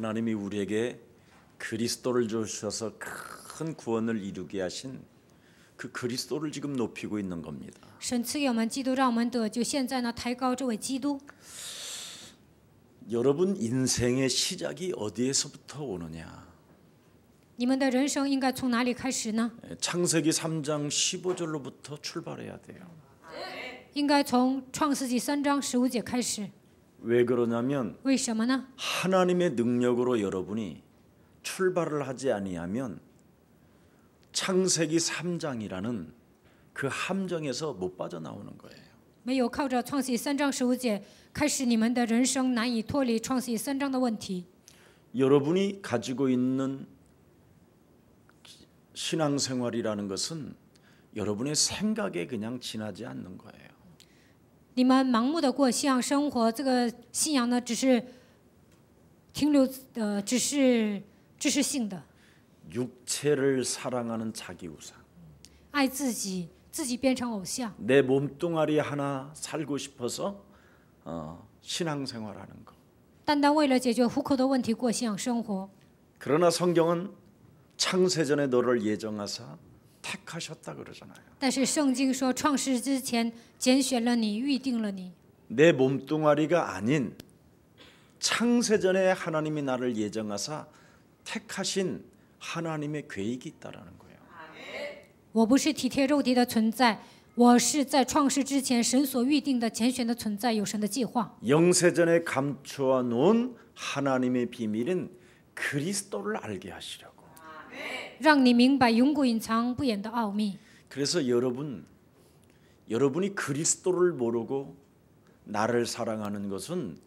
하나님이 우리에게 그리스도를 주셔서 큰 구원을 이루게 하신 그 그리스도를 지금 높이고 있는 겁니다. 神赐给我们基督，让我们得救。现在呢，抬高这位基督。 여러분 인생의 시작이 어디에서부터 오느냐? 你们的人生应该从哪里开始呢？ 창세기 3장 15절로부터 출발해야 돼요. 应该从创世纪3章15节开始。 왜 그러냐면 为什么呢？ 하나님의 능력으로 여러분이 출발을 하지 아니하면 창세기 3장이라는 그 함정에서 못 빠져나오는 거예요. 没有靠着创世纪3章15节开始，你们的人生难以脱离创世纪3章的问题。 여러분이 가지고 있는 신앙생활이라는 것은 여러분의 생각에 그냥 지나지 않는 거예요. 你们盲目的过信仰生活，这个信仰呢，只是停留只是知识性的， 육체를 사랑하는 자기 우상. 爱自己，自己变成偶像， 내 몸뚱아리 하나 살고 싶어서 신앙생활하는 거. 单单为了解决糊口的问题过信仰生活。 그러나 성경은 창세전에 너를 예정하사 택하셨다 그러잖아요. 但是圣经说，创世之前拣选了你，预定了你。 내 몸뚱아리가 아닌 창세전에 하나님이 나를 예정하사 택하신 하나님의 계획이 있다라는 거예요. 我不是体贴肉体的存在，我是在创世之前神所预定的拣选的存在，有神的计划。 영세전에 감추어 놓은 하나님의 비밀은 그리스도를 알게 하시려고. 让你明白永古隐藏不言的奥秘。 그래서 여러분이 그리스도를 모르고 나를 사랑하는 것은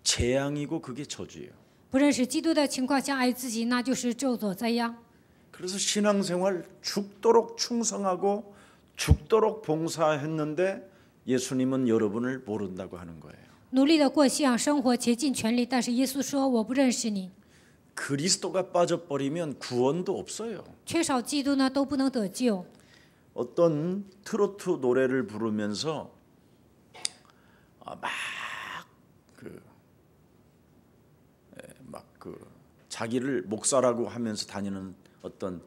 재앙이고 그게 저주예요. 不认识基督的情况下爱自己，那就是咒诅灾殃。 그래서 신앙생활 죽도록 충성하고 죽도록 봉사했는데 예수님은 여러분을 모른다고 하는 거예요. 努力的过信仰生活，竭尽全力，但是耶稣说我不认识你。 그리스도가 빠져버리면 구원도 없어요. 缺少基督呢，都不能得救。 어떤 트로트 노래를 부르면서 자기를 목사라고 하면서 다니는 어떤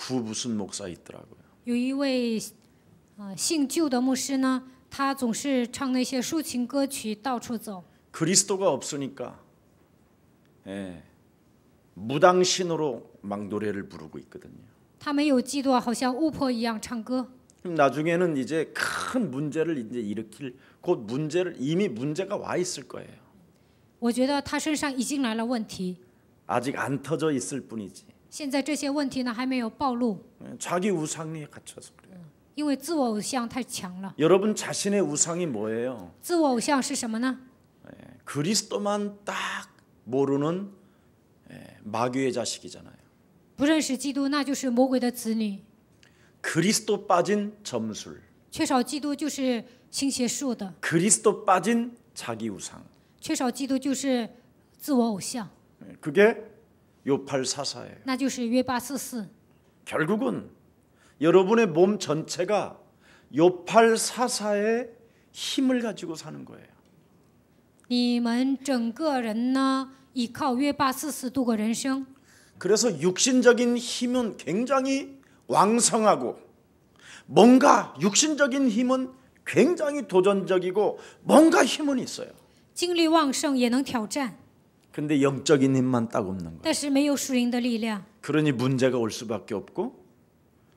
무슨 목사 있더라고요. 有一位姓旧的牧师呢，他总是唱那些抒情歌曲，到处走。 그리스도가 없으니까 무당신으로 막 노래를 부르고 있거든요. 他没有基督，好像巫婆一样唱歌。 그럼 나중에는 이제 큰 문제를 이제 일으킬 곧 문제를 이미 문제가 와 있을 거예요. 我觉得他身上已经来了问题， 아직 안 터져 있을 뿐이지. 现在这些问题呢还没有暴露， 자기 우상에 갇혀서 그래요. 因为自我偶像太强了。 여러분 자신의 우상이 뭐예요? 自我偶像是什么呢？ 그리스도만 딱 모르는 마귀의 자식이잖아요. 不认识基督，那就是魔鬼的子女。 그리스도 빠진 점술. 缺少基督就是行邪术的， 그리스도 빠진 자기 우상. 缺少基督就是自我偶像， 그게 요팔사사예요. 那就是约八44。 결국은 여러분의 몸 전체가 요팔사사의 힘을 가지고 사는 거예요. 你们整个人呢，依靠约八44度过人生。 그래서 육신적인 힘은 굉장히 왕성하고 뭔가 육신적인 힘은 굉장히 도전적이고 뭔가 힘은 있어요. 精力旺盛也能挑战， 근데 영적인 힘만 딱 없는 거예요. 但是没有属灵的力量， 그러니 문제가 올 수밖에 없고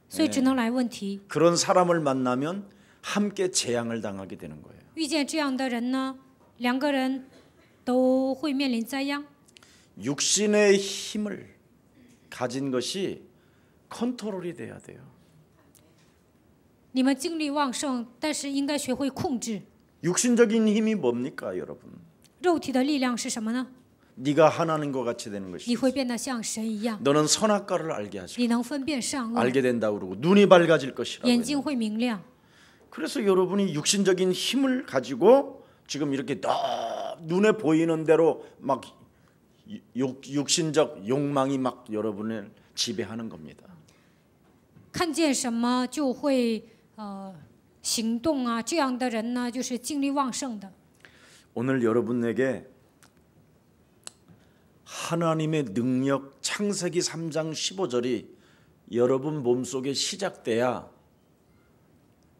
所以只能来问题。 그런 사람을 만나면 함께 재앙을 당하게 되는 거예요. 遇见这样的人呢，两个人都会面临灾殃。 육신의 힘을 가진 것이 컨트롤이 돼야 돼요. 你们精力旺盛，但是应该学会控制。 육신적인 힘이 뭡니까, 여러분? 肉体的力量是什么呢？ 네가 하나님 것 같이 되는 你 것이. 会变得像神一样， 너는 선악과를 알게 하시고 你能分辨善恶， 알게 된다 그러고 눈이 밝아질 것이라고. 眼睛会明亮。 그래서 여러분이 육신적인 힘을 가지고 지금 이렇게 눈에 보이는 대로 막 육신적 욕망이 막 여러분을 지배하는 겁니다. 看见什么就会行动啊，这样的人呢，就是精力旺盛的。 오늘 여러분에게 하나님의 능력 창세기 3장 15절이 여러분 몸속에 시작돼야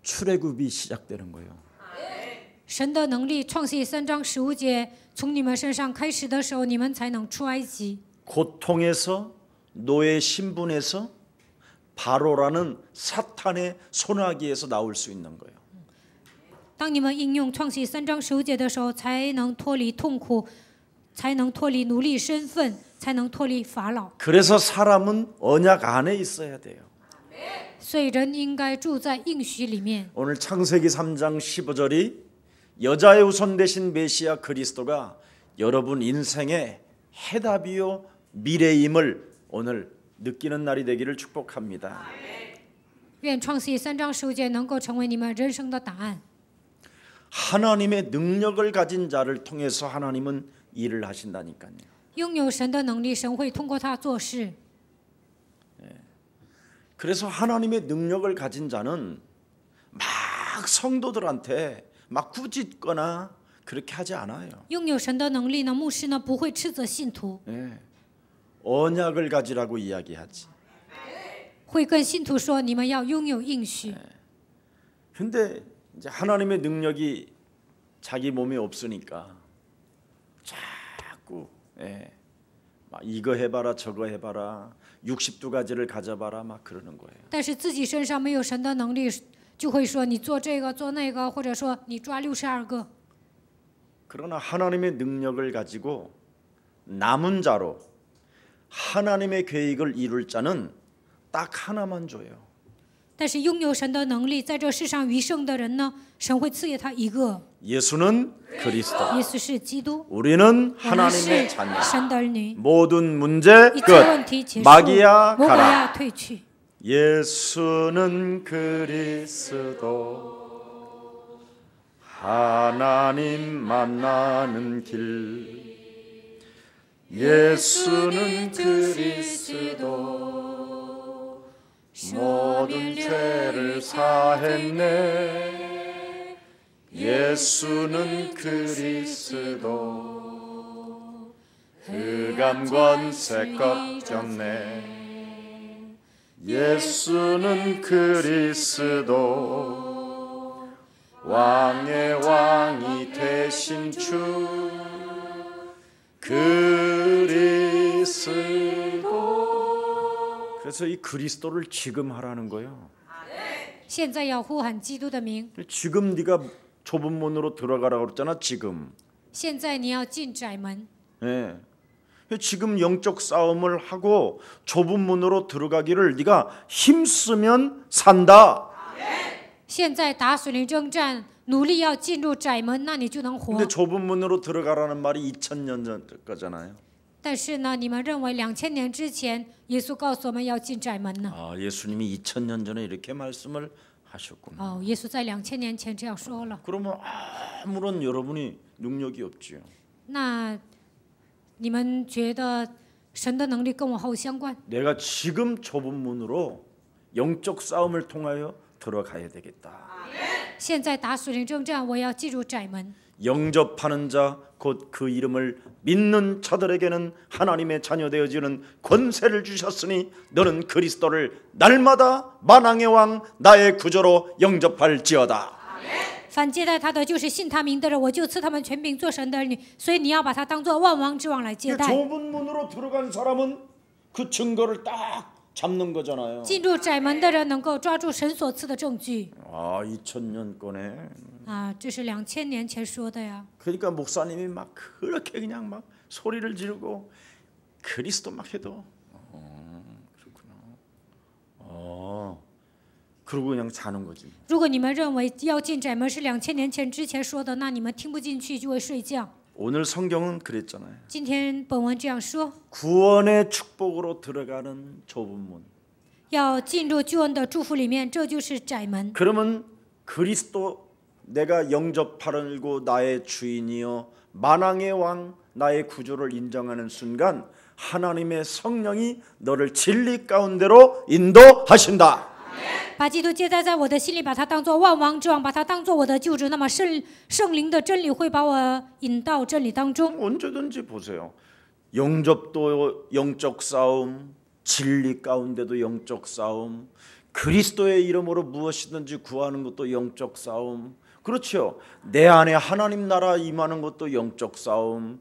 출애굽이 시작되는 거예요. 神的能力，创世记3章15节，从你们身上开始的时候，你们才能出埃及。 고통에서 노예 신분에서 바로라는 사탄의 손아귀에서 나올 수 있는 거예요. 当你们应用创世记3章15节的时候，才能脱离痛苦，才能脱离奴隶身份，才能脱离法老。 그래서 사람은 언약 안에 있어야 돼요. 所以人应该住在应许里面。 오늘 창세기 3장 15절이 여자의 후손 되신 메시아 그리스도가 여러분 인생의 해답이요 미래임을 오늘 느끼는 날이 되기를 축복합니다. 愿创世记3章15节能够成为你们人生的答案。 하나님의 능력을 가진 자를 통해서 하나님은 일을 하신다니까요. 拥有神的能力，神会通过他做事。 그래서 하나님의 능력을 가진 자는 막 성도들한테 막 꾸짖거나 그렇게 하지 않아요. 拥有神的能力呢，牧师呢不会斥责信徒， 언약을 가지라고 이야기하지. 会跟信徒说你们要拥有应许。 근데 이제 하나님의 능력이 자기 몸에 없으니까 자꾸 막 이거 해봐라 저거 해봐라 62가지를 가져봐라 막 그러는 거예요. 但是自己身上没有神的能力，就会说你做这个做那个，或者说你抓62个。 그러나 하나님의 능력을 가지고 남은 자로 하나님의 계획을 이룰 자는 딱 하나만 줘요. 但是拥有神的能力，在这世上余生的人呢，神会赐给他一个。 예수는 그리스도. 耶稣是基督， 우리는 我们 하나님의 是 자녀. 神的儿女。 모든 문제 一切问 끝. 题结束， 마귀야 魔鬼 가라. 呀退去。 예수는 그리스도. 하나님 만나는 길. 예수는 그리스도. 모든 죄를 사했네. 예수는 그리스도. 흑암 권세 꺾였네. 예수는 그리스도. 왕의 왕이 되신 주 그리스도. 그래서 이 그리스도를 지금 하라는 거예요. 现在要呼喊基督的名， 지금 네가 좁은 문으로 들어가라고 그랬잖아. 지금. 现在你要进窄门。 예. 지금 영적 싸움을 하고 좁은 문으로 들어가기를 네가 힘쓰면 산다. 现在打属灵征战，努力要进入窄门，那你就能活 근데 。 좁은 문으로 들어가라는 말이 2000년 전 거잖아요. 但是呢，你们认为2000年之前，耶稣告诉我们要进窄门呢？ 아, 예수님이 2000년 전에 이렇게 말씀을 하셨구나. 哦，耶稣在2000年前这样说了。 그러면 아무런 여러분이 능력이 없지요. 那你们觉得神的能力跟我毫无相关？ 내가 지금 좁은 문으로 영적 싸움을 통하여 들어가야 되겠다. 现在打属灵征战，我要进入窄门。 영접하는 자 곧 그 이름을 믿는 자들에게는 하나님의 자녀 되어지는 권세를 주셨으니 너는 그리스도를 날마다 만왕의 왕 나의 구조로 영접할지어다. 凡接待他的，就是信他名的人，我就赐他们权柄做神的儿女。所以你要把他当作万王之王来接待。 좁은 문으로 들어간 사람은 그 증거를 딱 잡는 거잖아요. 进入窄门的人能够抓住神所赐的证据。 아, 2000년 거네. 啊，这是2000年前说的呀。 그러니까 목사님이 막 그렇게 그냥 막 소리를 지르고 그리스도 막 해도 그렇구나. 그러고 그냥 자는 거지. 如果你们认为要进窄门是2000年前之前说的，那你们听不进去就会睡觉。 오늘 성경은 그랬잖아요. 今天本文这样说， 구원의 축복으로 들어가는 좁은 문. 要进入救恩的祝福里面，这就是窄门。 그러면 그리스도 내가 영접하고 나의 주인이요 만왕의 왕 나의 구조를 인정하는 순간 하나님의 성령이 너를 진리 가운데로 인도하신다. 把基督接待在我的心里，把他当作万王之王，把他当作我的救主，那么圣灵的真理会把我引到真理当中。 언제든지 보세요. 영접도 영적 싸움, 진리 가운데도 영적 싸움, 그리스도의 이름으로 무엇이든지 구하는 것도 영적 싸움. 그렇죠. 내 안에 하나님 나라 임하는 것도 영적 싸움.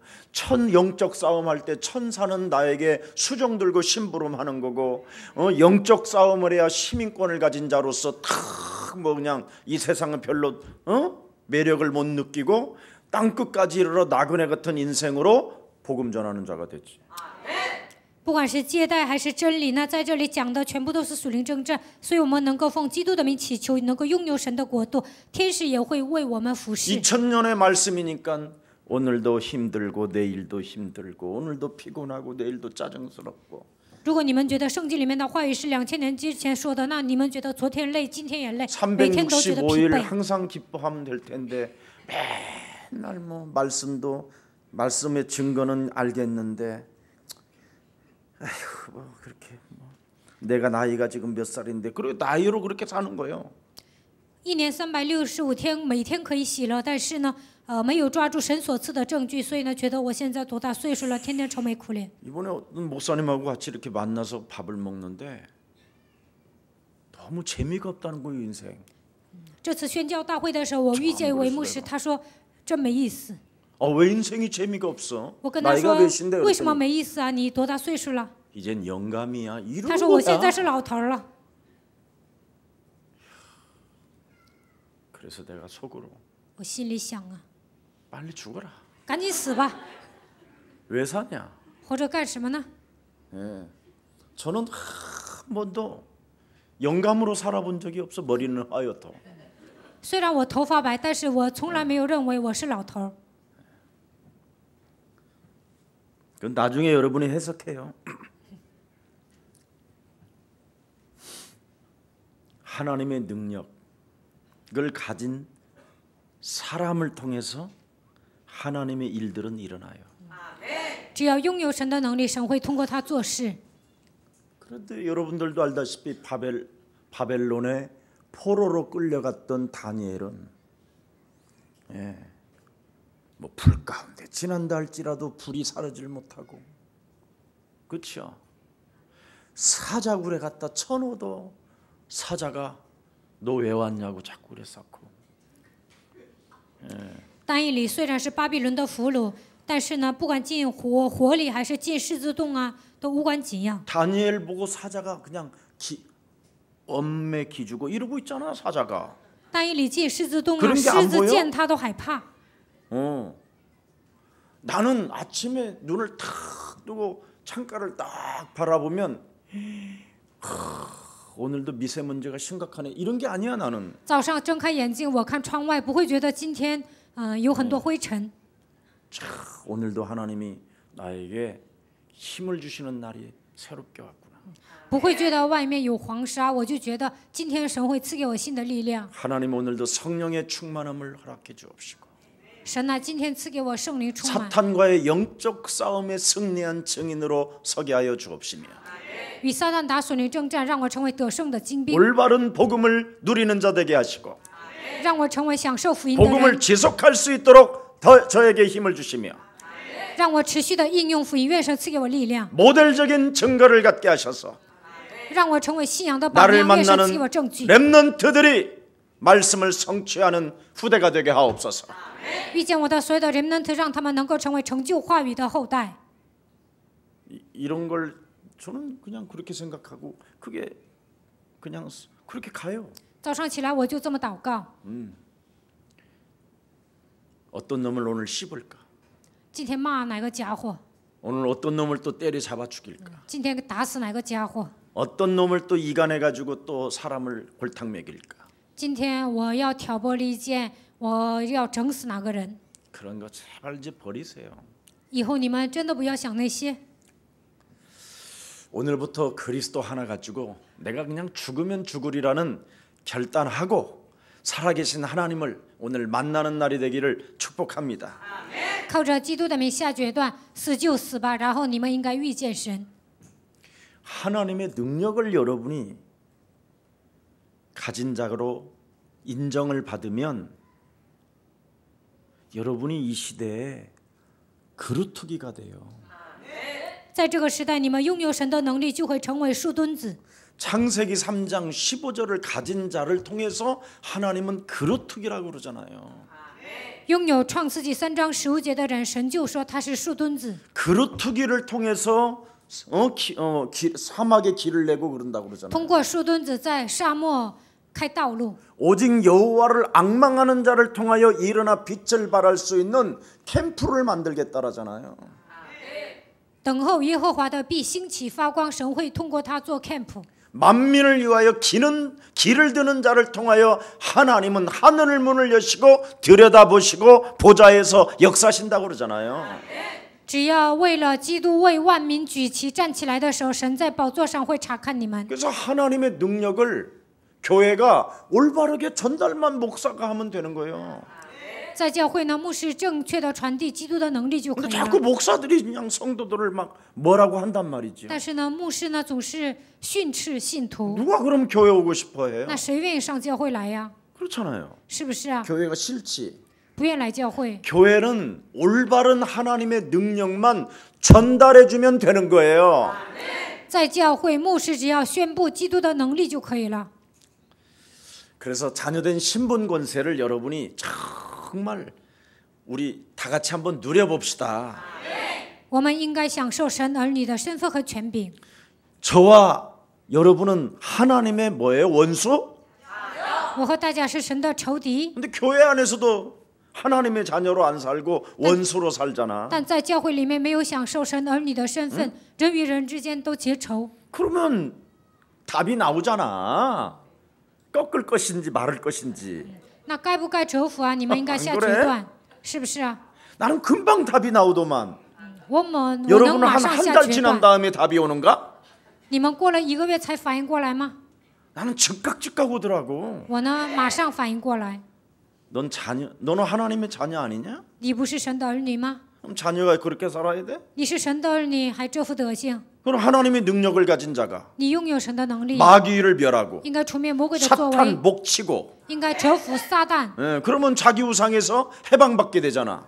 영적 싸움 할 때 천사는 나에게 수종 들고 심부름하는 거고, 영적 싸움을 해야 시민권을 가진 자로서 뭐 그냥 이 세상은 별로 매력을 못 느끼고 땅 끝까지 이르러 나그네 같은 인생으로 복음 전하는 자가 되지. 不管是接待还是真理呢，在这里讲的全部都是属灵征战，所以我们能够奉基督的名祈求，能够拥有神的国度，天使也会为我们服侍。 2000년의 말씀이니까 오늘도 힘들고 내일도 힘들고 오늘도 피곤하고 내일도 짜증스럽고. 如果你们觉得圣经里面的话语是2000年之前说的，那你们觉得昨天累，今天也累，每天都觉得疲 365일 惫。 항상 기뻐하면 될 텐데 맨날 뭐 말씀의 증거는 알겠는데, 아휴 뭐 그렇게 뭐 내가 나이가 지금 몇 살인데 그리고 나이로 그렇게 사는 거예요. 一年365天，每天可以喜乐，但是呢，没有抓住神所赐的证据，所以呢，觉得我现在多大岁数了，天天愁眉苦脸。 이번에 어떤 목사님하고 같이 이렇게 만나서 밥을 먹는데 너무 재미가 없다는 거예요, 인생. 这次宣教大会的时候，我遇见一位牧师，他说真没意思。 왜 인생이 재미가 없어? 我跟他 나이가 说 몇인데 为什么 그랬더니 没意思啊？你多大岁数了？ 이젠 영감이야. 他 이런 说我现在 거야. 是老头了。 그래서 내가 속으로 我心里想啊， 빨리 죽어라. 赶紧死吧， 왜 사냐? 活着干什么呢？ 예. 저는 한 번도 영감으로 살아본 적이 없어. 머리는 하얗도. 虽然我头发白，但是我从来没有认为我是老头。 그건 나중에 여러분이 해석해요. 하나님의 능력을 가진 사람을 통해서 하나님의 일들은 일어나요. 只要拥有神的能力，神会通过他做事。 그런데 여러분들도 알다시피 바벨론에 포로로 끌려갔던 다니엘은 뭐 불 가운데 지난다 할지라도 불이 사르질 못하고, 그렇죠? 사자굴에 갖다 쳐넣어도 사자가 너 왜 왔냐고 자꾸 그랬었고. 但以理虽然是巴比伦的俘虏，但是呢，不管进火里还是进狮子洞啊，都无关紧要。 다니엘 보고 사자가 그냥 엄매 기주고 이러고 있잖아, 사자가. 但以理进狮子洞 그런 啊， 게안 狮子 보여 见他都害怕。 나는 아침에 눈을 탁 뜨고 창가를 딱 바라보면 오늘도 미세먼지가 심각하네, 이런 게 아니야. 나는 早上睁开眼睛，我看窗外，不会觉得今天有很多灰尘。 오늘도 하나님이 나에게 힘을 주시는 날이 새롭게 왔구나. 不会觉得外面有黄沙，我就觉得今天神会赐给我新的力量。 하나님 오늘도 성령의 충만함을 허락해 주옵시고, 神啊，今天赐给我圣灵充满， 사탄과의 영적 싸움에 승리한 증인으로 서게 하여 주옵시며, 与撒旦打属灵征战，让我成为得胜的精兵， 올바른 복음을 누리는 자 되게 하시고 让我成为享受福音的 복음을 人， 지속할 수 있도록 더 저에게 힘을 주시며 让我持续的应用福音。愿神赐给我力量， 모델적인 증거를 갖게 하셔서 让我成为信仰的榜 나를 样。愿神赐给 만나는 我证据， 렘넌트들이 말씀을 성취하는 후대가 되게 하옵소서. 遇见我的所有的 remnant， 让他们能够成为成就话语的后代。 이런 걸 저는 그냥 그렇게 생각하고 그게 그냥 그렇게 가요. 早上起来我就这么祷告， 어떤 놈을 오늘 씹을까? 今天骂哪个家伙， 오늘 어떤 놈을 또 때려 잡아 죽일까? 今天打死哪个家伙， 어떤 놈을 또 이간해 가지고 또 사람을 골탕 먹일까? 今天我要挑拨离间，我要整死哪个人。 그런 거 제발 이제 버리세요. 以后你们真的不要想那些。 오늘부터 그리스도 하나 가지고 내가 그냥 죽으면 죽으리라는 결단하고 살아계신 하나님을 오늘 만나는 날이 되기를 축복합니다. 靠着基督的名下决断，死就死吧。然后你们应该遇见神。 하나님의 능력을 여러분이 가진 자로 인정을 받으면 여러분이 이 시대에 그루터기가 돼요. 在这个时代，你们拥有神的能力，就会成为树墩子。 창세기 3장 15절을 가진 자를 통해서 하나님은 그루터기라고 그러잖아요. 拥有创世纪3章15节的人，神就说他是树墩子。 그루터기를 통해서 사막에 길을 내고 그런다고 그러잖아요. 通过树墩子在沙漠开道路。 오직 여호와를 앙망하는 자를 통하여 일어나 빛을 발할 수 있는 캠프를 만들겠다라잖아요. 等候耶和华的必兴起发光，神会通过他做 camp。 만민을 위하여 길을 드는 자를 통하여 하나님은 하늘 문을 여시고 들여다보시고 보좌에서 역사하신다고 그러잖아요. 只要为了基督为万民举旗站起来的时候，神在宝座上会查看你们。 그래서 하나님의 능력을 교회가 올바르게 전달만 목사가 하면 되는 거예요. 在教会呢，牧师正确的传递基督的能力就可 근데 以了。 자꾸 목사들이 그냥 성도들을 막 뭐라고 한단 말이죠. 但是呢，牧师呢总是训斥信徒， 누가 그럼 교회 오고 싶어 해요? 那谁愿意上教会来呀？ 그렇잖아요. 是不是啊？ 교회가 싫지. 不愿来教会。 교회는 올바른 하나님의 능력만 전달해 주면 되는 거예요. 在教会，牧师只要宣布基督的能力就可以了。 그래서 자녀된 신분 권세를 여러분이 정말 우리 다 같이 한번 누려봅시다. 我们应该享受神儿女的身份和权柄。 저와 여러분은 하나님의 뭐예요? 원수? 我和大家是神的仇敌， 근데 교회 안에서도 하나님의 자녀로 안 살고 원수로 살잖아. 但在教会里面没有享受神儿女的身份，人与人之间都结仇。 그러면 답이 나오잖아. 꺾을 것인지 말을 것인지. 那该不该折服啊？你们应该下决断，是不是啊？ 나는 금방 답이 나오더만. 我能 여러분은 马 한 上 한 下 달 决 지난 断。 다음에 답이 오는가? 你们过了1个月才反应过来吗？ 나는 즉각 오더라고. 我呢，马上反应过来。 너는 하나님의 자녀 아니냐? 你不是神的儿女吗？ 그럼 자녀가 그렇게 살아야 돼? 你是神的儿女，还这副德行？ 그럼 하나님의 능력을 가진 자가 你拥有神的能力， 마귀를 멸하고 应该除灭魔鬼的作为， 사탄 목치고 应该折服撒旦， 그러면 자기 우상에서 해방받게 되잖아.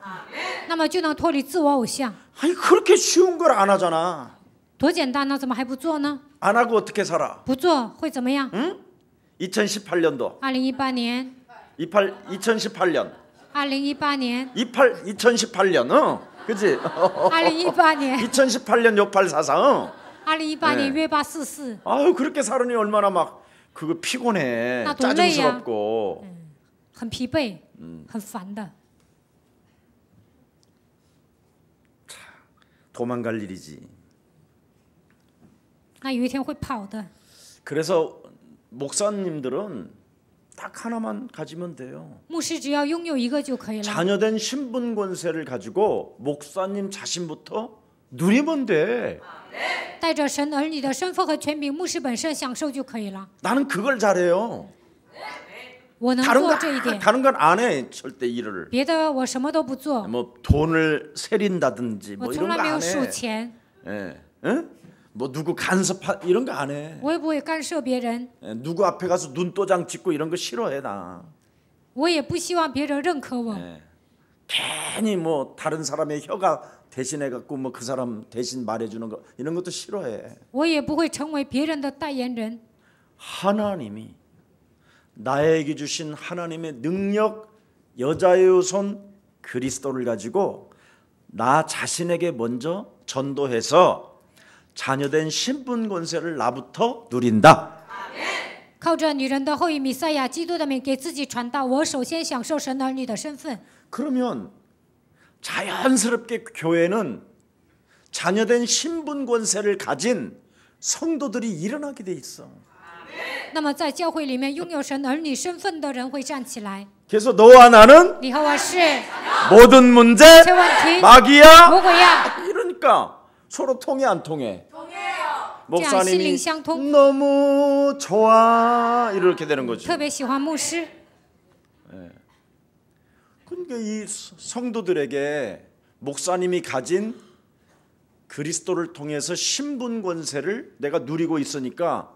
那么就能脱离自我偶像。 아니 그렇게 쉬운 걸 안 하잖아. 多简单呢，怎么还不做呢？ 안 하고 어떻게 살아? 不做会怎么样？ 2018년도 2018年， 2018년 2018年， 2018년 그치? 2018年， 2018년 6844 2018年约844， 아유 그렇게 살으니 얼마나 막 그거 피곤해. 나 놀래야. 짜증스럽고. 很疲惫，很烦的。 도망갈 일이지. 那有一天会跑的。 그래서 목사님들은 딱 하나만 가지면 돼요. 牧师只要拥有一个就可以了。 자녀된 신분 권세를 가지고 목사님 자신부터 누리면 돼. 带着神儿女的身份和权柄，牧师本身享受就可以了。 나는 그걸 잘해요. 我能 다른 做这一点， 다른 건 안 해. 절대 일을. 别的我什么都不做， 뭐 돈을 세린다든지 我 뭐 从 이런 来 거 没有 안 数 해. 钱， 예. 응? 뭐 누구 간섭하 이런 거 안 해. 我也不会干涉别人， 예, 누구 앞에 가서 눈도장 찍고 이런 거 싫어해 나. 我也不希望别人认可我。 예. 괜히 뭐 다른 사람의 혀가 대신해 갖고 뭐 그 사람 대신 말해주는 거 이런 것도 싫어해. 我也不会成为别人的代言人。 하나님이 나에게 주신 하나님의 능력 여자의 손 그리스도를 가지고 나 자신에게 먼저 전도해서 자녀된 신분 권세를 나부터 누린다. 靠着女人的后裔弥赛亚基督的名给自己传道，我首先享受神儿女的身份。 그러면 자연스럽게 교회는 자녀된 신분 권세를 가진 성도들이 일어나게 돼 있어. 那么在教会里面拥有神儿女身份的人会站起来。 그래서 너와 나는 你和我是 모든 문제 这问题 마귀야. 魔鬼呀， 이러니까 서로 통해 안 통해? 목사님이 신링相通. 너무 좋아 이렇게 되는 거죠. 特别喜欢牧师。 그러니까 이 성도들에게 목사님이 가진 그리스도를 통해서 신분 권세를 내가 누리고 있으니까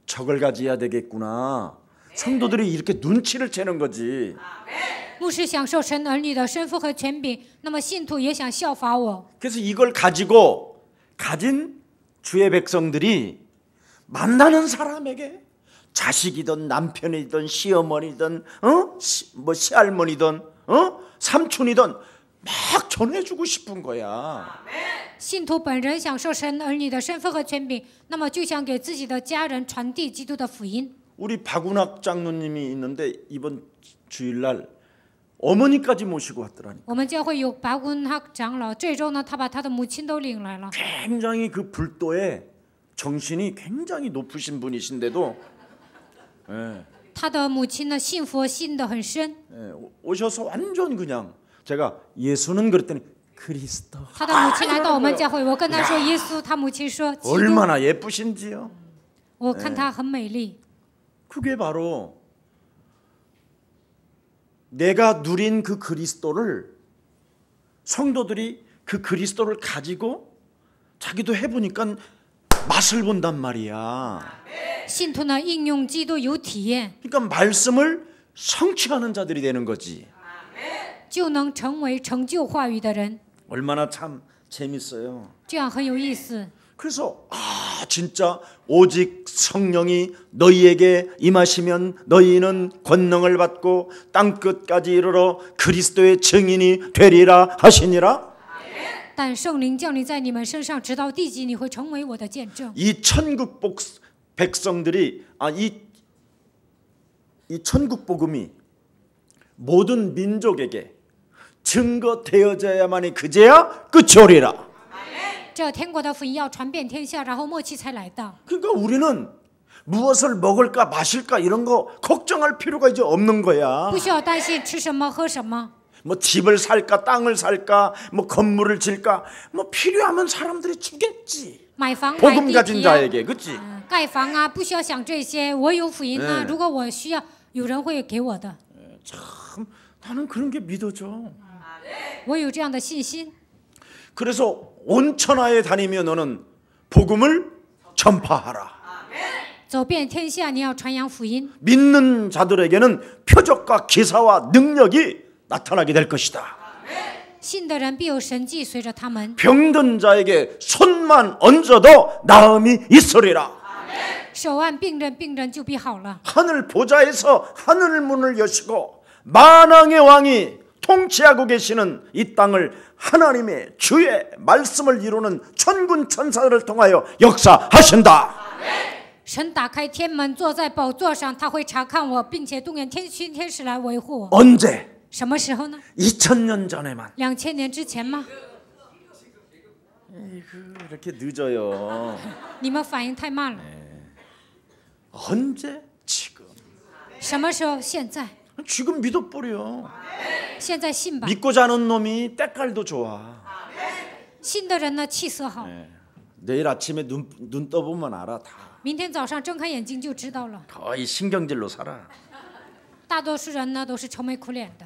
저걸 가져야 되겠구나. 성도들이 이렇게 눈치를 채는 거지. 牧师享受神儿女的身份和权柄，那么信徒也想效法我。 그래서 이걸 가지고 가진 주의 백성들이 만나는 사람에게 자식이든 남편이든 시어머니든 뭐 시할머니든 삼촌이든 막 전해주고 싶은 거야. 信徒本人享受神儿女的身份和权柄，那么就想给自己的家人传递基督的福音。 우리 박운학 장로님이 있는데 이번 주일날 어머니까지 모시고 왔더라니. 我们教会有白文哈长老，这周呢，他把他的母亲都领来了。 굉장히 그 불도에 정신이 굉장히 높으신 분이신데도 他的母亲呢，信佛信得很深。 오셔서 완전 그냥 제가 예수는 그랬더니 그리스도. 他的母亲来到我们教会，我跟他说耶稣，他母亲说基督。 얼마나 예쁘신지요. 我看她很美丽。 그게 바로 내가 누린 그 그리스도를 성도들이 그 그리스도를 가지고 자기도 해보니까 맛을 본단 말이야. 信徒呢，应用基督有体验， 그러니까 말씀을 성취하는 자들이 되는 거지. 就能成为成就话语的人， 얼마나 참 재밌어요. 这样很有意思。 그래서 진짜 오직 성령이 너희에게 임하시면 너희는 권능을 받고 땅끝까지 이르러 그리스도의 증인이 되리라 하시니라. 但圣灵降临在你们身上，直到地极，你会成为我的见证。 이 천국 백성들이 이 천국 복음이 모든 민족에게 증거되어져야만이 그제야 끝이 오리라. 这天国的福音要传遍天下，然后末期才来到。 그러니까 우리는 무엇을 먹을까 마실까 이런 거 걱정할 필요가 이제 없는 거야. 不需要担心吃什么喝什么， 뭐 집을 살까 땅을 살까 뭐 건물을 질까 뭐 필요하면 사람들이 주겠지. 买房买 복음 地 가진 皮啊， 자에게 그렇지. 盖房啊，不需要想这些。我有福音啊，如果我需要，有人会给我的。 참 나는 그런 게 믿어져. 我有这样的信心。 그래서 온 천하에 다니며 너는 복음을 전파하라. 走遍天下，你要传扬福音。 믿는 자들에게는 표적과 기사와 능력이 나타나게 될 것이다. 信的人必有神迹随着他们。 병든 자에게 손만 얹어도 나음이 있으리라. 手按病人，病人就必好了。 하늘 보좌에서 하늘 문을 여시고 만왕의 왕이 통치하고 계시는 이 땅을 하나님의 주의 말씀을 이루는 천군 천사들을 통하여 역사하신다. 神打开天门，坐在宝座上，他会查看我，并且动员天军天使来维护我。 언제? 什么时候呢？ 2000년 전에만. 2000年之前吗？ 이렇게 늦어요. 你们反应太慢了。 언제? 지금. 什么时候？现在。 지금 믿어버려. 现在信吧。 믿고 자는 놈이 때깔도 좋아. 信的人呢，气色好。 내일 아침에 눈 떠보면 알아 다. 明天早上睁开眼睛就知道了。 거의 신경질로 살아. 大多数人呢，都是愁眉苦脸的。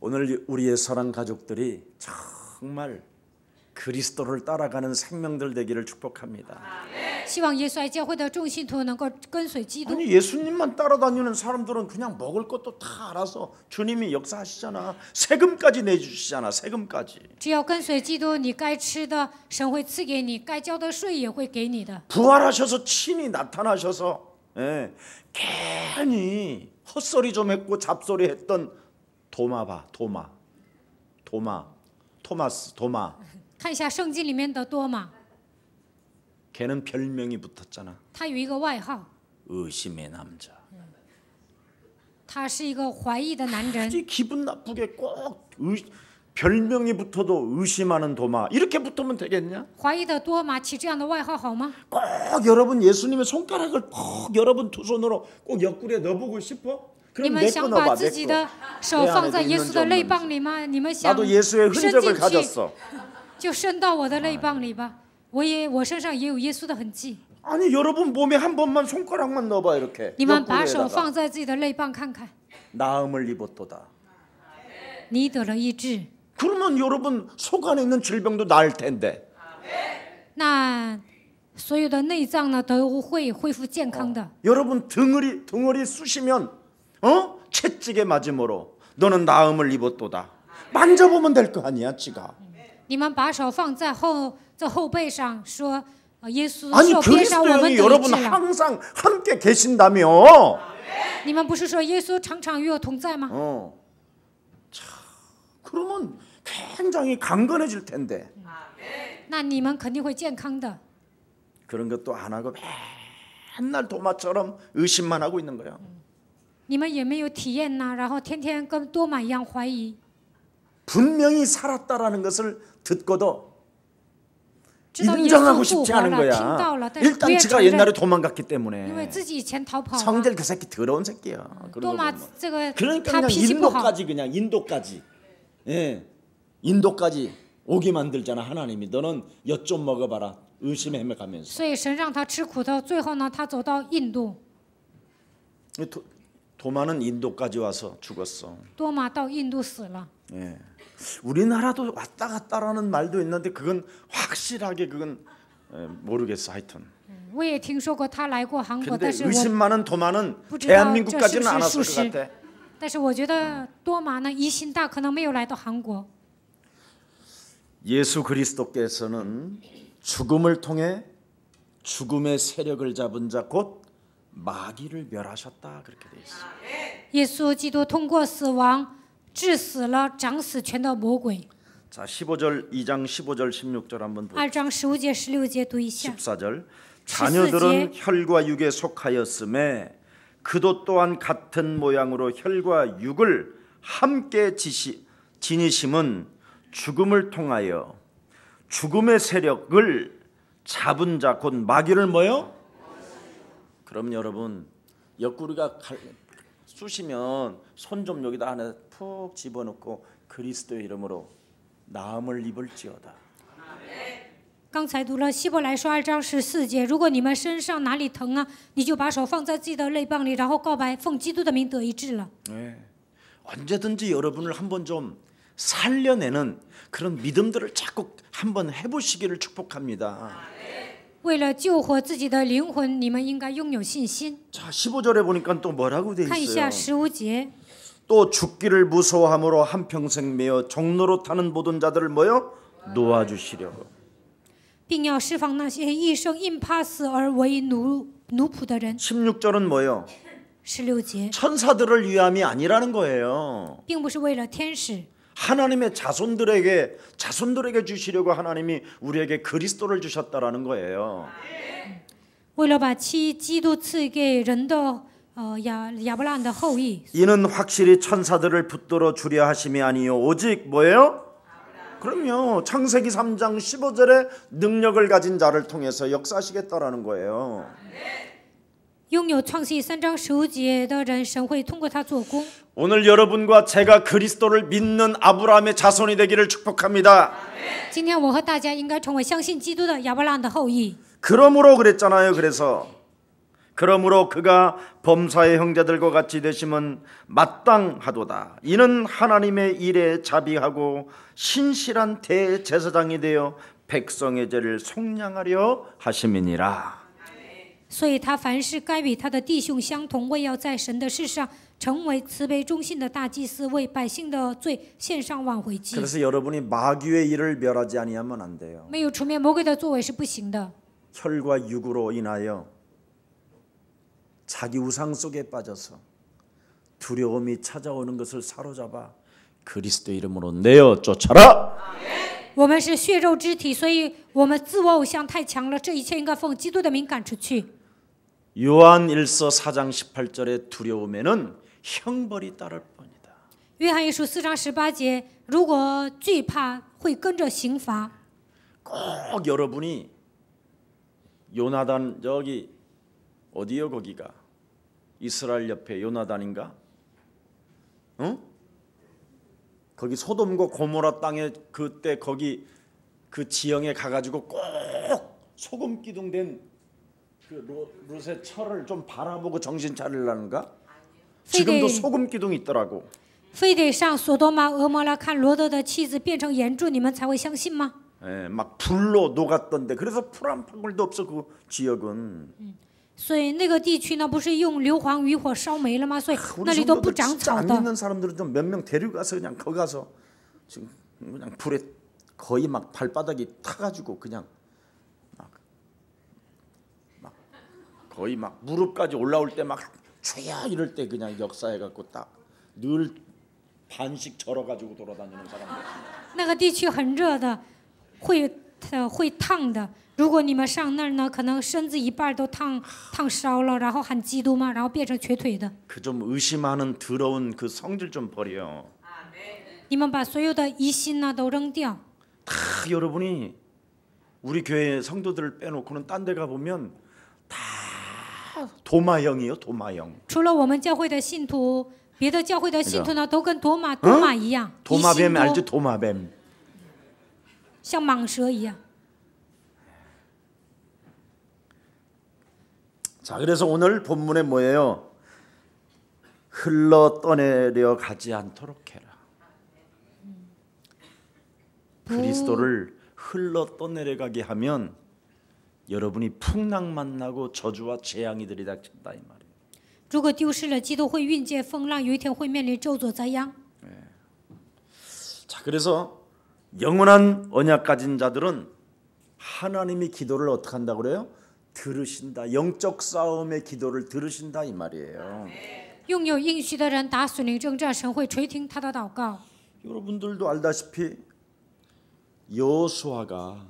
오늘 우리의 사랑 가족들이 정말 그리스도를 따라가는 생명들 되기를 축복합니다. 希望耶稣爱教会的众信徒能够跟随基督。 아니 예수님만 따라다니는 사람들은 그냥 먹을 것도 다 알아서 주님이 역사하시잖아. 세금까지 내주시잖아. 세금까지. 只要跟随基督，你该吃的神会赐给你，该交的税也会给你的。 부활하셔서 친히 나타나셔서 괜히 헛소리 좀 했고 잡소리 했던 도마 봐. 토마스 看一下圣经里面的多马， 걔는 별명이 붙었잖아. 他有一个外号， 의심의 남자. 他是一个怀疑的男人。 아주 기분 나쁘게 꼭 별명이 붙어도 의심하는 도마 이렇게 붙으면 되겠냐? 怀疑的多马起这样的外号好吗？ 꼭 여러분 예수님의 손가락을 꼭 여러분 두 손으로 꼭 옆구리에 넣어보고 싶어? 你 그럼 们 내 想 거 把 넣어봐 自 내 己 거. 的手放在耶稣的肋棒里吗？你们想 나도 예수의 伸 흔적을 进去， 가졌어. 就伸到我的肋棒里吧。我身上也有耶稣的痕迹。 아니 여러분 몸에 한 번만 손가락만 넣어봐 이렇게. 你们把手 옆구리에다가. 放在自己的肋棒看看， 나음을 입었도다. 你得了医治。 그러면 여러분 속 안에 있는 질병도 나을 텐데. 那所有的内脏呢都会恢复健康的。 여러분 덩어리 쑤시면 채찍에 맞음으로 너는 나음을 입었도다. 만져보면 될 거 아니야 지가. 你们把手放在后背上，说耶稣 아니 受鞭伤，我们 그리스도인이 得医 여러분 治了。 항상 함께 계신다며. 你们不是说耶稣常常与我同在吗？ 자, 그러면 굉장히 강건해질 텐데 那你们肯定会健康的。 그런 것도 안 하고 맨날 도마처럼 의심만 하고 있는 거야. 你们也没有体验呐，然后天天跟多马一样怀疑， 분명히 살았다라는 것을 듣고도 知道耶 인정하고 稣复 싶지 活 않은 了，听 거야. 到了，但是不 일단 愿承 제가 옛날에 认， 도망갔기 因为 때문에 自己以前逃跑了。 성질 그 새끼 더러운 새끼야. 多 그런 거 马 보면. 这个 그러니까 他 그냥 脾气不好， 인도까지 그냥 인도까지 예 인도까지 오게 만들잖아 하나님이. 너는 엿 좀 먹어봐라. 의심에 헤매가면서. 所以神让他吃苦头，最后呢，他走到印度， 도마는 인도까지 와서 죽었어. 多马到印度死了。 예. 우리나라도 왔다 갔다라는 말도 있는데 그건 확실하게 그건 모르겠어 하여튼. 我也听说过他来过韩国， 근데 但是 의심 我 많은 도마는 不知道这是不 대한민국까지는 是 안 属 왔을 것 实。 같아. 但是我觉得多马呢疑心大，可能没有来到韩国。 예수 그리스도께서는 죽음을 통해 죽음의 세력을 잡은 자 곧 마귀를 멸하셨다 그렇게 돼 있어. 耶稣基督通过死亡治死了掌死权的魔鬼。 자, 15절 2장 15절 16절 한번 보세요. 2章15节、16节读一下。 14절 자녀들은 14절. 혈과 육에 속하였음에 그도 또한 같은 모양으로 혈과 육을 함께 지니심은 죽음을 통하여 죽음의 세력을 잡은 자 곧 마귀를 뭐요? 그럼 여러분 옆구리가 쑤시면 손 좀 여기다 안에 푹 집어넣고 그리스도의 이름으로 나음을 입을지어다. 刚才读了希伯来书2章14节，如果你们身上哪里疼啊，你就把手放在自己的肋膀里，然后告白，奉基督的名得医治了。 네. 언제든지 여러분을 한번 좀 살려내는 그런 믿음들을 자꾸 한번 해보시기를 축복합니다. 为了救活自己的灵魂，你们应该拥有信心。 자, 15절에 보니까 또 뭐라고 돼 看一 있어요? 下15节， 또 죽기를 무서워함으로 한평생 매어 종로로 타는 모든 자들을 뭐요? 놓아주시려고. 并要释放那些一生因怕死而为奴仆的人。 16절은 뭐요? 16节， 천사들을 위함이 아니라는 거예요. 并不是为了天使， 하나님의 자손들에게 주시려고 하나님이 우리에게 그리스도를 주셨다라는 거예요. 为了把基督赐给人的亚伯拉罕的后裔。 이는 확실히 천사들을 붙들어 주려 하심이 아니요 오직 뭐예요? 그럼요. 창세기 3장 15절에 능력을 가진 자를 통해서 역사하시겠다라는 거예요. 拥有创世记3章15节的人，神会通过他做工。 오늘 여러분과 제가 그리스도를 믿는 아브라함의 자손이 되기를 축복합니다. 今天我和大家应该成为相信基督的亚伯拉罕的后裔。 그러므로 그랬잖아요. 그러므로 그가 범사의 형제들과 같이 되심은 마땅하도다. 이는 하나님의 일에 자비하고 신실한 대제사장이 되어 백성의 죄를 속량하려 하심이니라. 所以他凡事该与他的弟兄相同，为要在神的事上成为慈悲忠信的大祭司，为百姓的罪献上挽回祭。 그래서 여러분이 마귀의 일을 멸하지 아니하면 안 돼요. 没有除灭魔鬼的作为是不行的。 혈과 육으로 인하여 자기 우상 속에 빠져서 두려움이 찾아오는 것을 사로잡아 그리스도 이름으로 내어 쫓아라. 我们是血肉之体，所以我们自我偶像太强了，这一切应该奉基督的名赶出去。 요한 1서 4장 18절의 두려움에는 형벌이 따를 뿐이다. 约翰一书4章18节，如果惧怕，会跟着刑罚。 꼭 여러분이 요나단 여기 어디요 거기가 이스라엘 옆에 요나단인가? 응? 거기 소돔과 고모라 땅에 그때 거기 그 지형에 가가지고 꼭 소금 기둥된 그 롯의 철을 좀 바라보고 정신 차리려는가? 지금도 소금 기둥이 있더라고. 非得上索多玛、俄摩拉看罗德的妻子变成岩柱，你们才会相信吗？ 예, 막 불로 녹았던데 그래서 풀 한 방울도 없어 그 지역은. 所以那个地区呢，不是用硫磺余火烧没了吗？所以 우리 那里都不 성도들 长 진짜 草 안 的。 믿는 사람들은 좀 몇 명 데려가서 그냥 거기 가서 지금 그냥 불에 거의 막 발바닥이 타가지고 그냥 막 거의 막 무릎까지 올라올 때 막 주야 이럴 때 그냥 역사해갖고 딱 늘 반씩 절어가지고 돌아다니는 사람들. 那个地区很热的，会烫的。如果你们上那儿呢，可能身子一半都烫烧了，然后喊基督嘛，然后变成瘸腿的。 그 좀 의심하는 더러운 그 성질 좀 버려. 你们把所有的疑心呢都扔掉。 다 여러분이 우리 교회 성도들을 빼놓고는 딴 데 가보면 다 도마형이요, 도마형. 除了我们教会的信徒，别的教会的信徒呢都跟多马一样，疑心 도마뱀 多， 알죠? 도마뱀. 像蟒蛇一样。 자, 그래서 오늘 본문에 뭐예요? 흘러 떠내려 가지 않도록 해라. 그리스도를 흘러 떠내려가게 하면 여러분이 풍랑만 나고 저주와 재앙이 들이닥친다 이 말이에요. 如果丢失了基督，会遇见风浪，有一天会面临咒诅灾殃。 자, 그래서 영원한 언약 가진 자들은 하나님이 기도를 어떻게 한다고 그래요? 들으신다. 영적 싸움의 기도를 들으신다 이 말이에요. 拥有应许的人打属灵征战，神会垂听他的祷告。 여러분들도 알다시피 여호수아가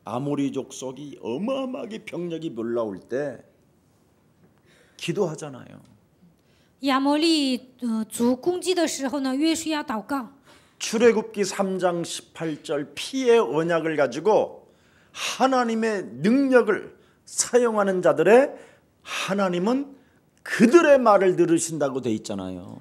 아모리 족속이 어마어마하게 병력이 몰라올 때 기도하잖아요. 亚摩利族攻击的时候呢，约书亚祷告。 출애굽기 3장 18절 피의 언약을 가지고 하나님의 능력을 사용하는 자들의 하나님은 그들의 말을 들으신다고 돼 있잖아요.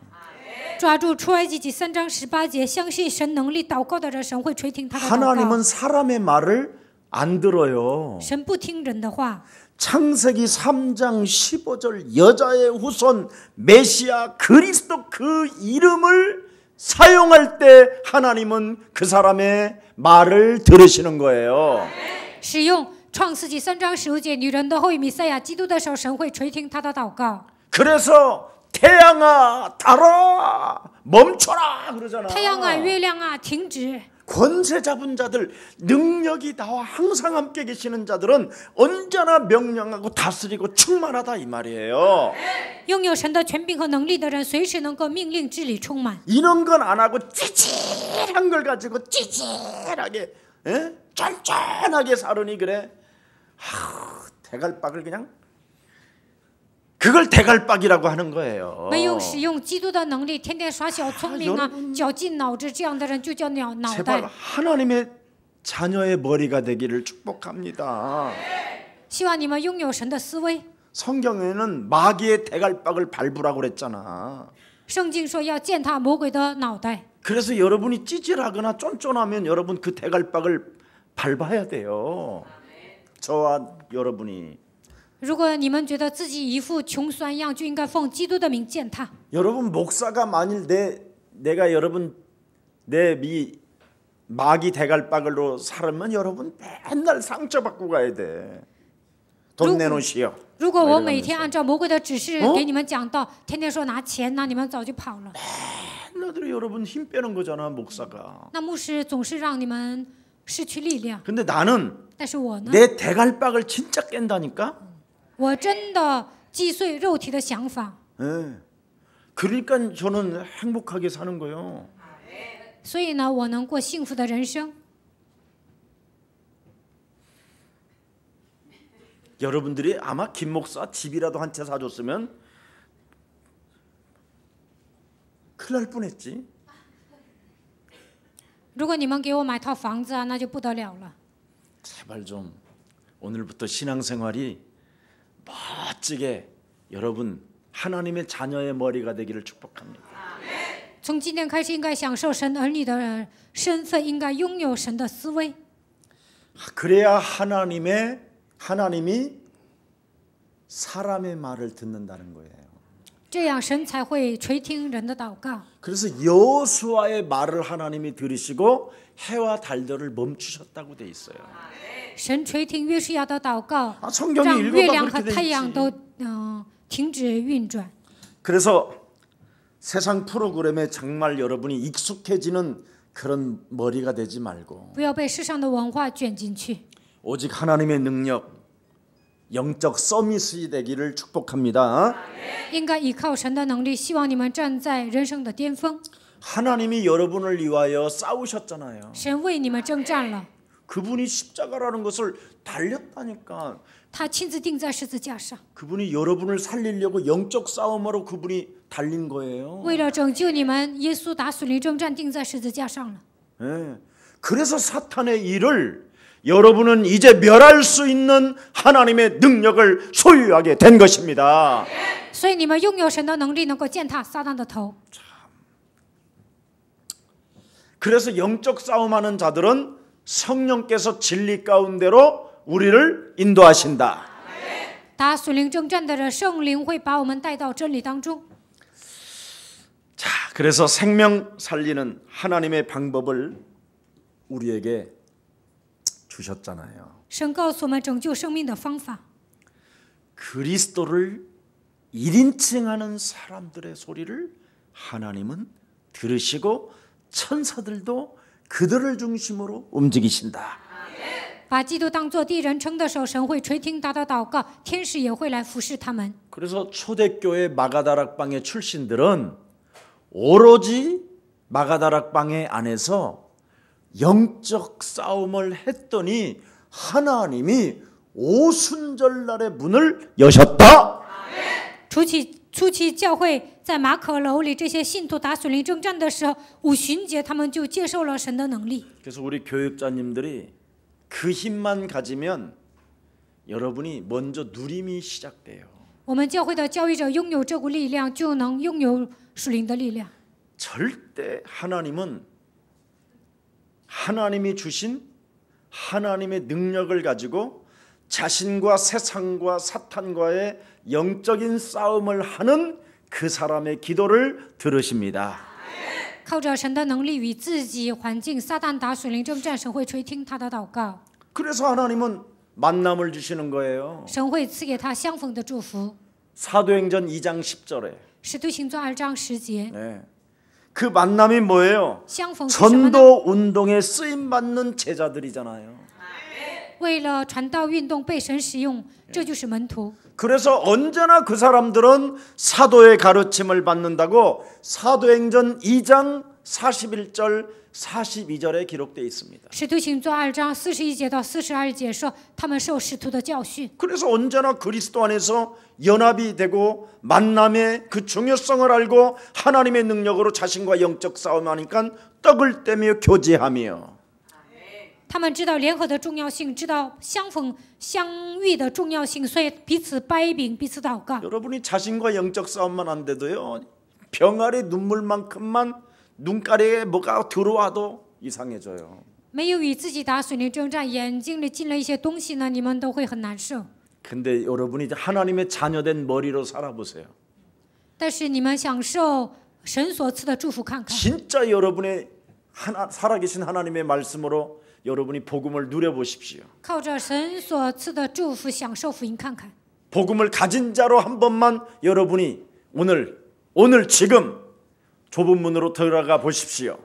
抓住出埃及记3章18节，相信神能力祷告的人，神会垂听他的祷告。 하나님은 사람의 말을 안 들어요. 神不听人的话。 창세기 3장 15절 여자의 후손 메시아 그리스도 그 이름을 사용할 때 하나님은 그 사람의 말을 들으시는 거예요. 使用创世纪3章15节女人的后裔弥赛亚基督的时候，神会垂听他的祷告。 그래서 태양아 달아 멈춰라 그러잖아. 太阳啊，月亮啊，停止！ 권세 잡은 자들 능력이 나와 항상 함께 계시는 자들은 언제나 명령하고 다스리고 충만하다 이 말이에요. 拥有神的权柄和能力的人，随时能够命令治理充满。 이런 건 안 하고 찌질한 걸 가지고 찌질하게 쫀쫀하게 사르니 그래. 대갈박을 그냥 그걸 대갈박이라고 하는 거예요. 没有使用基督的能力，天天耍小聪明啊，绞尽脑汁，这样的人就叫脑 제발 袋。 하나님의 자녀의 머리가 되기를 축복합니다. 希望你们拥有神的思维。 성경에는 마귀의 대갈박을 밟으라고 그랬잖아. 圣经说要践踏魔鬼的脑袋。 그래서 여러분이 찌질하거나 쫀쫀하면 여러분 그 대갈박을 밟아야 돼요. 저와 여러분이. 如果你们觉得自己一副穷酸样，就应该奉基督的名践踏。 여러분 목사가 만일 내가 여러분 내 마귀 대갈박으로 살면 여러분 맨날 상처받고 가야 돼. 돈 내놓으시오. 如果我每天按照魔鬼的指示给你们讲道，天天说拿钱，那你们早就跑了。 맨날 여러분 힘 빼는 거잖아 목사가. 那牧师总是让你们失去力量。 근데 나는 但是我呢， 내 대갈박을 진짜 깬다니까. 我真的击碎肉体的想法。 네. 그러니까 저는 행복하게 사는 거예요. 所以呢，我能过幸福的人生。 여러분들이 아마 김 목사 집이라도 한 채 사줬으면 큰일 날 뻔했지. 如果你们给我买套房子啊，那就不得了了。 제발 좀 오늘부터 신앙생활이 멋지게 여러분 하나님의 자녀의 머리가 되기를 축복합니다. 从今天开始，应该享受神儿女的身份，应该拥有神的思维。 그래야 하나님이 사람의 말을 듣는다는 거예요. 这样神才会垂听人的祷告。 그래서 여호수아의 말을 하나님이 들으시고 해와 달들을 멈추셨다고 돼 있어요. 神垂听约书亚的祷告， 성경이 让月亮 읽어봐 和 그렇게 太 돼 阳 있지. 都停止运转。 그래서 세상 프로그램에 정말 여러분이 익숙해지는 그런 머리가 되지 말고 不要被世上的文化卷进去， 오직 하나님의 능력, 영적 서밋이 되기를 축복합니다. 应该依靠神的能力。希望你们站在人生的巅峰。 하나님이 여러분을 위하여 싸우셨잖아요. 神为你们征战了， 그분이 십자가라는 것을 달렸다니까. 他亲自钉在十字架上， 그분이 여러분을 살리려고 영적 싸움으로 그분이 달린 거예요. 为了拯救你们，耶稣打属灵征战钉在十字架上了。 예. 그래서 사탄의 일을 여러분은 이제 멸할 수 있는 하나님의 능력을 소유하게 된 것입니다. 所以你们拥有神的能力，能够践踏撒旦的头。 그래서 영적 싸움하는 자들은 성령께서 진리 가운데로 우리를 인도하신다. 打属灵征战的人，圣灵会把我们带到真理当中。 자, 그래서 생명 살리는 하나님의 방법을 우리에게 주셨잖아요. 神告诉我们拯救生命的方法。 그리스도를 1인칭하는 사람들의 소리를 하나님은 들으시고 천사들도 그들을 중심으로 움직이신다. 把基督当作第一人称的时候，神会垂听他的祷告，天使也会来服侍他们。 그래서 초대교회 마가다락방의 출신들은 오로지 마가다락방의 안에서 영적 싸움을 했더니 하나님이 오순절날의 문을 여셨다. 初期教会在马可楼里，这些信徒打属灵征战的时候，五旬节他们就接受了神的能力。 그래서 우리 교육자님들이 그 힘만 가지면 여러분이 먼저 누림이 시작돼요. 我们教会的教育者拥有这股力量，就能拥有属灵的力量。 절대 하나님은 하나님이 주신 하나님의 능력을 가지고 자신과 세상과 사탄과의 영적인 싸움을 하는 그 사람의 기도를 들으십니다. 靠着神的能力与自己环境撒旦打属灵征战，神会垂听他的祷告， 그래서 하나님은 만남을 주시는 거예요. 神会赐给他相逢的祝福。 사도행전 2장 10절에 使徒行传2章10节， 네. 그 만남이 뭐예요? 相逢是什么呢？ 전도 운동에 쓰임 받는 제자들이잖아요. 为了传道运动被神使用，这就是门徒。 그래서 언제나 그 사람들은 사도의 가르침을 받는다고 사도행전 2장 41절 42절에 기록되어 있습니다. 使徒行传2章41节到42节说，他们受使徒的教训。 그래서 언제나 그리스도 안에서 연합이 되고 만남의 그 중요성을 알고 하나님의 능력으로 자신과 영적 싸움하니까 떡을 떼며 교제하며 他们知道联合的重要性，知道相逢相遇的重要性，所以彼此掰饼，彼此祷告。 여러분이 자신과 영적 싸움만 안 돼도요 병아리 눈물만큼만 눈가리에 뭐가 들어와도 이상해져요. 没有与自己打属灵征战，眼睛里进了一些东西呢，你们都会很难受。 근데 여러분이 이제 하나님의 자녀된 머리로 살아보세요. 但是你们享受神所赐的祝福，看看， 진짜 여러분의 살아계신 하나님의 말씀으로 여러분이 복음을 누려보십시오. 靠着神所赐的祝福享受福音，看看。 복음을 가진 자로 한 번만 여러분이 오늘 지금 좁은 문으로 들어가 보십시오.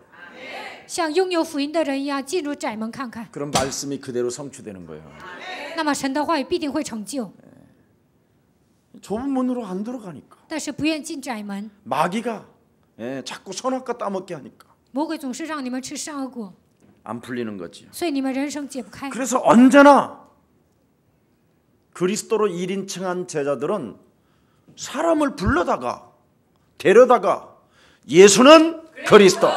像拥有福音的人一样进入窄门看看， 그럼 말씀이 그대로 성취되는 거예요. 那么神的话语必定会成就。 좁은 문으로 안 들어가니까 但是不愿进窄门， 마귀가 자꾸 선악과 따먹게 하니까 魔鬼总是让你们吃善恶果， 안 풀리는 거지요. 所以你们人生解不开。 그래서 언제나 그리스도로 1인칭한 제자들은 사람을 불러다가 데려다가 예수는 그리스도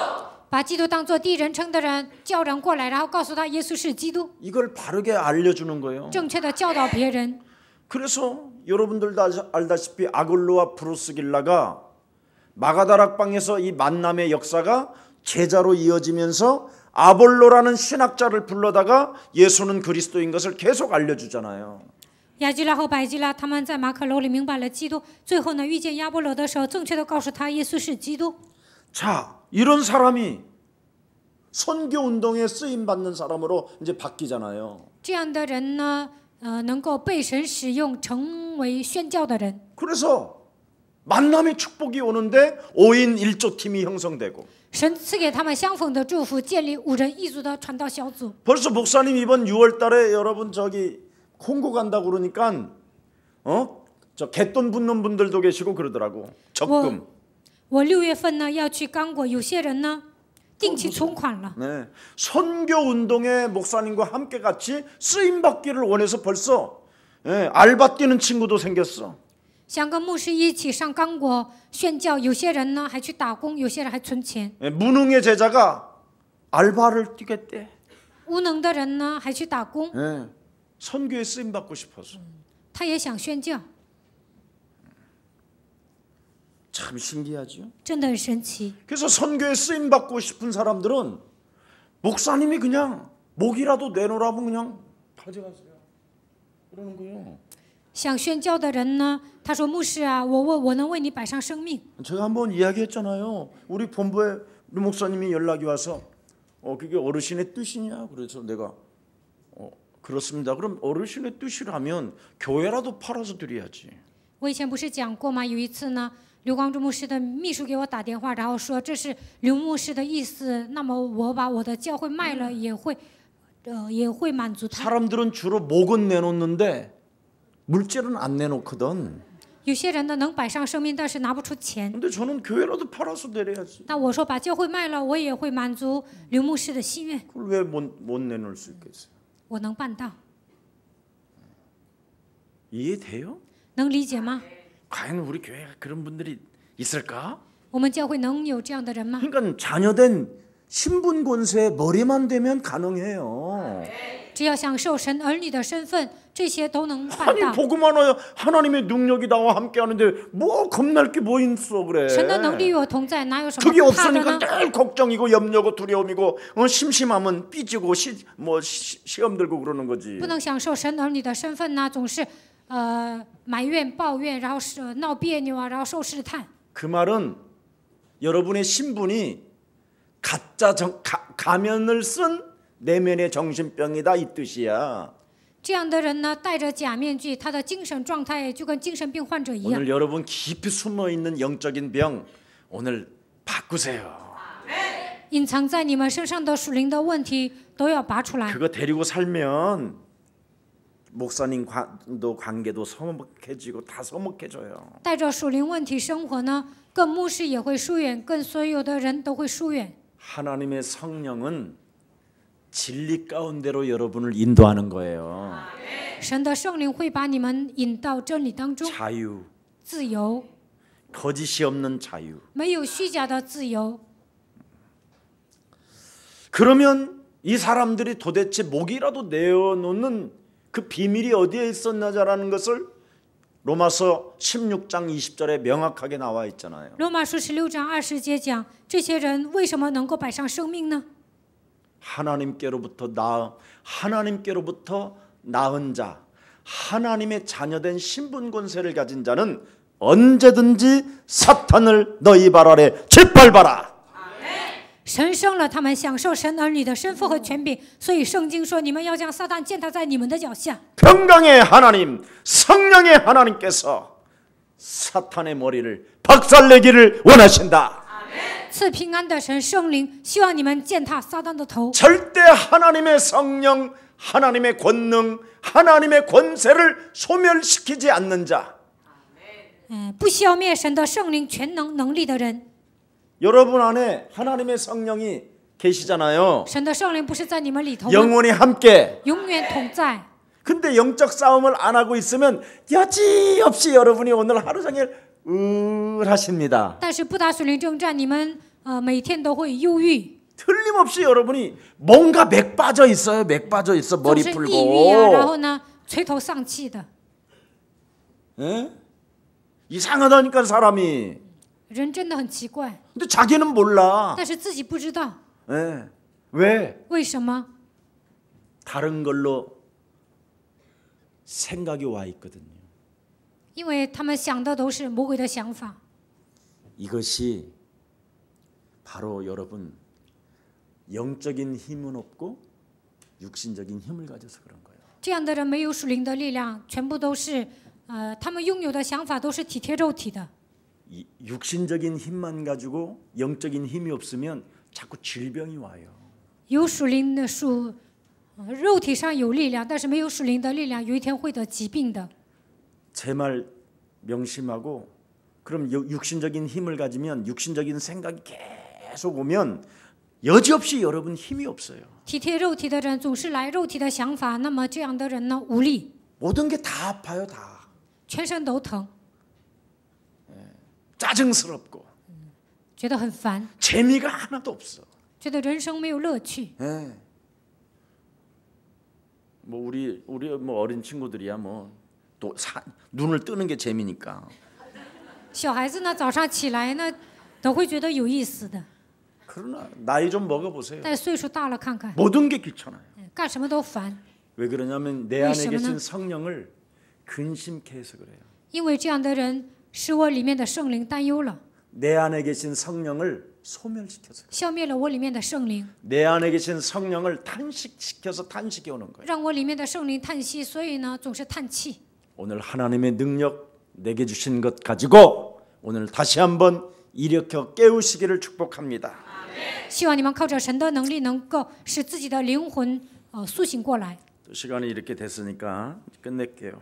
把基督当作第一人称的人叫人过来，然后告诉他耶稣是基督， 이걸 바르게 알려주는 거예요. 正确的教导别人。 그래서 여러분들도 알다시피 아글로와 프로스길라가 마가다락방에서 이 만남의 역사가 제자로 이어지면서 아볼로라는 신학자를 불러다가 예수는 그리스도인 것을 계속 알려주잖아요. 雅基拉和百基拉他们在马可楼里明白了基督，最后呢遇见亚波罗的时候，正确的告诉他耶稣是基督。 자, 이런 사람이 선교 운동에 쓰임 받는 사람으로 이제 바뀌잖아요. 这样的人呢，能够被神使用，成为宣教的人。 그래서 만남의 축복이 오는데 5인 1조 팀이 형성되고 神赐给他们相逢的祝福，建立5人1组的传道小组。 벌써 목사님 이번 6월달에 여러분 저기 콩고 간다고 그러니까 저 갯돈 붓는 분들도 계시고 그러더라고. 적금. 我6月份呢要去刚果，有些人呢定期存款了。 네. 선교 운동에 목사님과 함께 같이 쓰임 받기를 원해서 벌써 알바 뛰는 친구도 생겼어. 想跟牧师一起上刚果宣教，有些人呢还去打工，有些人还存钱。 무능의 제자가 알바를 뛰겠대. 无能的人呢还去打工， 선교에 쓰임 받고 싶어서. 他也想宣教， 참 신기하죠. 真的很神奇。 그래서 선교에 쓰임 받고 싶은 사람들은 목사님이 그냥 목이라도 내놓으라면 그냥 가져가세요. 그러는 거예요. 想宣教的人呢，他说：“牧师啊，我能为你摆上生命。 제가 한번 이야기했잖아요. 우리 본부에 우리 목사님이 연락이 와서 그게 어르신의 뜻이냐? 그래서 내가 그렇습니다. 그럼 어르신의 뜻이라면 교회라도 팔아서 드려야지. ”我以前不是讲过吗？有一次呢，刘光柱牧师的秘书给我打电话，然后说这是刘牧师的意思，那么我把我的教会卖了也会满足他。 사람들은 주로 목은 내놓는데 물질은 안 내놓거든. 有些人呢能摆上生命，但是拿不出钱。 근데 저는 교회라도 팔아서 내려야지. 那我说把教会卖了，我也会满足刘牧师的心愿， 그걸 왜 못 내놓을 수 있겠어요? 我能办到， 이해돼요? 能理解吗？ 과연 우리 교회에 그런 분들이 있을까? 我们教会能有这样的人吗？ 그러니까 자녀된 신분 권세 머리만 되면 가능해요. 只要享受神儿女的身份，这些都能办 아니 到。 복음 하나야 하나님의 능력이 나와 함께하는데 뭐 겁날 게 뭐 있어 그래. 神的能力与我同在，哪有什 그게 么怕的 없으니까 呢？ 늘 걱정이고 염려고 두려움이고 심심하면 삐지고 시험 들고 그러는 거지. 不能享受神儿女的身份呢，总是埋怨抱怨，然后是闹别扭啊，然后受试探。 그 말은 여러분의 신분이 가짜 가면을 쓴 내면의 정신병이다 이 뜻이야. 这样的人呢，戴着假面具，他的精神状态就跟精神病患者一样。 오늘 여러분 깊이 숨어 있는 영적인 병 오늘 바꾸세요. 隐藏在你们身上的属灵的问题都要拔出来。 그거 데리고 살면 목사님도 관계도 서먹해지고 다 서먹해져요. 带着属灵问题生活呢，跟牧师也会疏远，跟所有的人都会疏远。 하나님의 성령은 진리 가운데로 여러분을 인도하는 거예요. 神的圣灵会把你们引到真理当中， 자유, 自由， 거짓이 없는 자유. 没有虚假的自由。 그러면 이 사람들이 도대체 목이라도 내어놓는 그 비밀이 어디에 있었나라는 것을 로마서 16장 20절에 명확하게 나와 있잖아요. 罗马书16章20节讲，这些人为什么能够摆上生命呢？ 하나님께로부터 낳은 자, 하나님의 자녀된 신분 권세를 가진 자는 언제든지 사탄을 너희 발 아래 짓밟아라. 神生了他们，享受神儿女的身份和权柄，所以圣经说，你们要将撒旦践踏在你们的脚下。 평강의 하나님, 성령의 하나님께서 사탄의 머리를 박살내기를 원하신다. 赐平安的神圣灵，希望你们践踏撒旦的头。 절대 하나님의 성령, 하나님의 권능, 하나님의 권세를 소멸시키지 않는 자. 不消灭神的圣灵全能能力的人。 여러분 안에 하나님의 성령이 계시잖아요. 神的圣灵不是在你们里头吗？ 영원히 함께. 永远同在。 근데 영적 싸움을 안 하고 있으면 여지없이 여러분이 오늘 하루 종일 우울하십니다. 但是不打属灵征战，你们每天都会忧郁， 틀림없이 여러분이 뭔가 맥 빠져 있어요. 맥 빠져 있어. 总 머리 是抑郁啊，然后 풀고. 呢垂头丧气的。 에? 이상하다니까 사람이. 人真的很奇怪， 근데 자기는 몰라. 但是自己不知道 에. 왜? 为什么。 다른 걸로 생각이 와 있거든요. 因为他们想的都是魔鬼的想法。 이것이 바로 여러분 영적인 힘은 없고 육신적인 힘을 가져서 그런 거예요. 这样的人没有属灵的力量，全部都是他们拥有的想法都是体贴肉体的。 육신적인 힘만 가지고 영적인 힘이 없으면 자꾸 질병이 와요. 有属灵的肉体上有力量，但是没有属灵的力量，有一天会得疾病的。 제 말 명심하고 그럼 육신적인 힘을 가지면 육신적인 생각이 계속 오면 여지없이 여러분 힘이 없어요. 体贴肉体的人总是来肉体的想法，那么这样的人呢无力， 모든 게 다 아파요, 다. 全身都疼， 짜증스럽고 觉得很烦， 재미가 하나도 없어. 觉得人生没有乐趣。 예. 뭐 우리 뭐 어린 친구들이야 뭐 또 눈을 뜨는 게 재미니까. 小孩子呢，早上起来呢，都会觉得有意思的。 그러나 나이 좀 먹어보세요. 但岁数大了，看看 모든 게 귀찮아요. 干什么都烦， 왜 그러냐면 내 안에 계신 성령을 근심케 해서 그래요. 因为这样的人使我里面的圣灵担忧了， 내 안에 계신 성령을 소멸시켜서 消灭了我里面的圣灵， 내 안에 계신 성령을 탄식시켜서 탄식이 오는 거예요. 让我里面的圣灵叹息，所以呢总是叹气。 오늘 하나님의 능력 내게 주신 것 가지고 오늘 다시 한번 일으켜 깨우시기를 축복합니다. 希望你们靠着神的能力，能够使自己的灵魂苏醒过来。 또 시간이 이렇게 됐으니까 끝낼게요.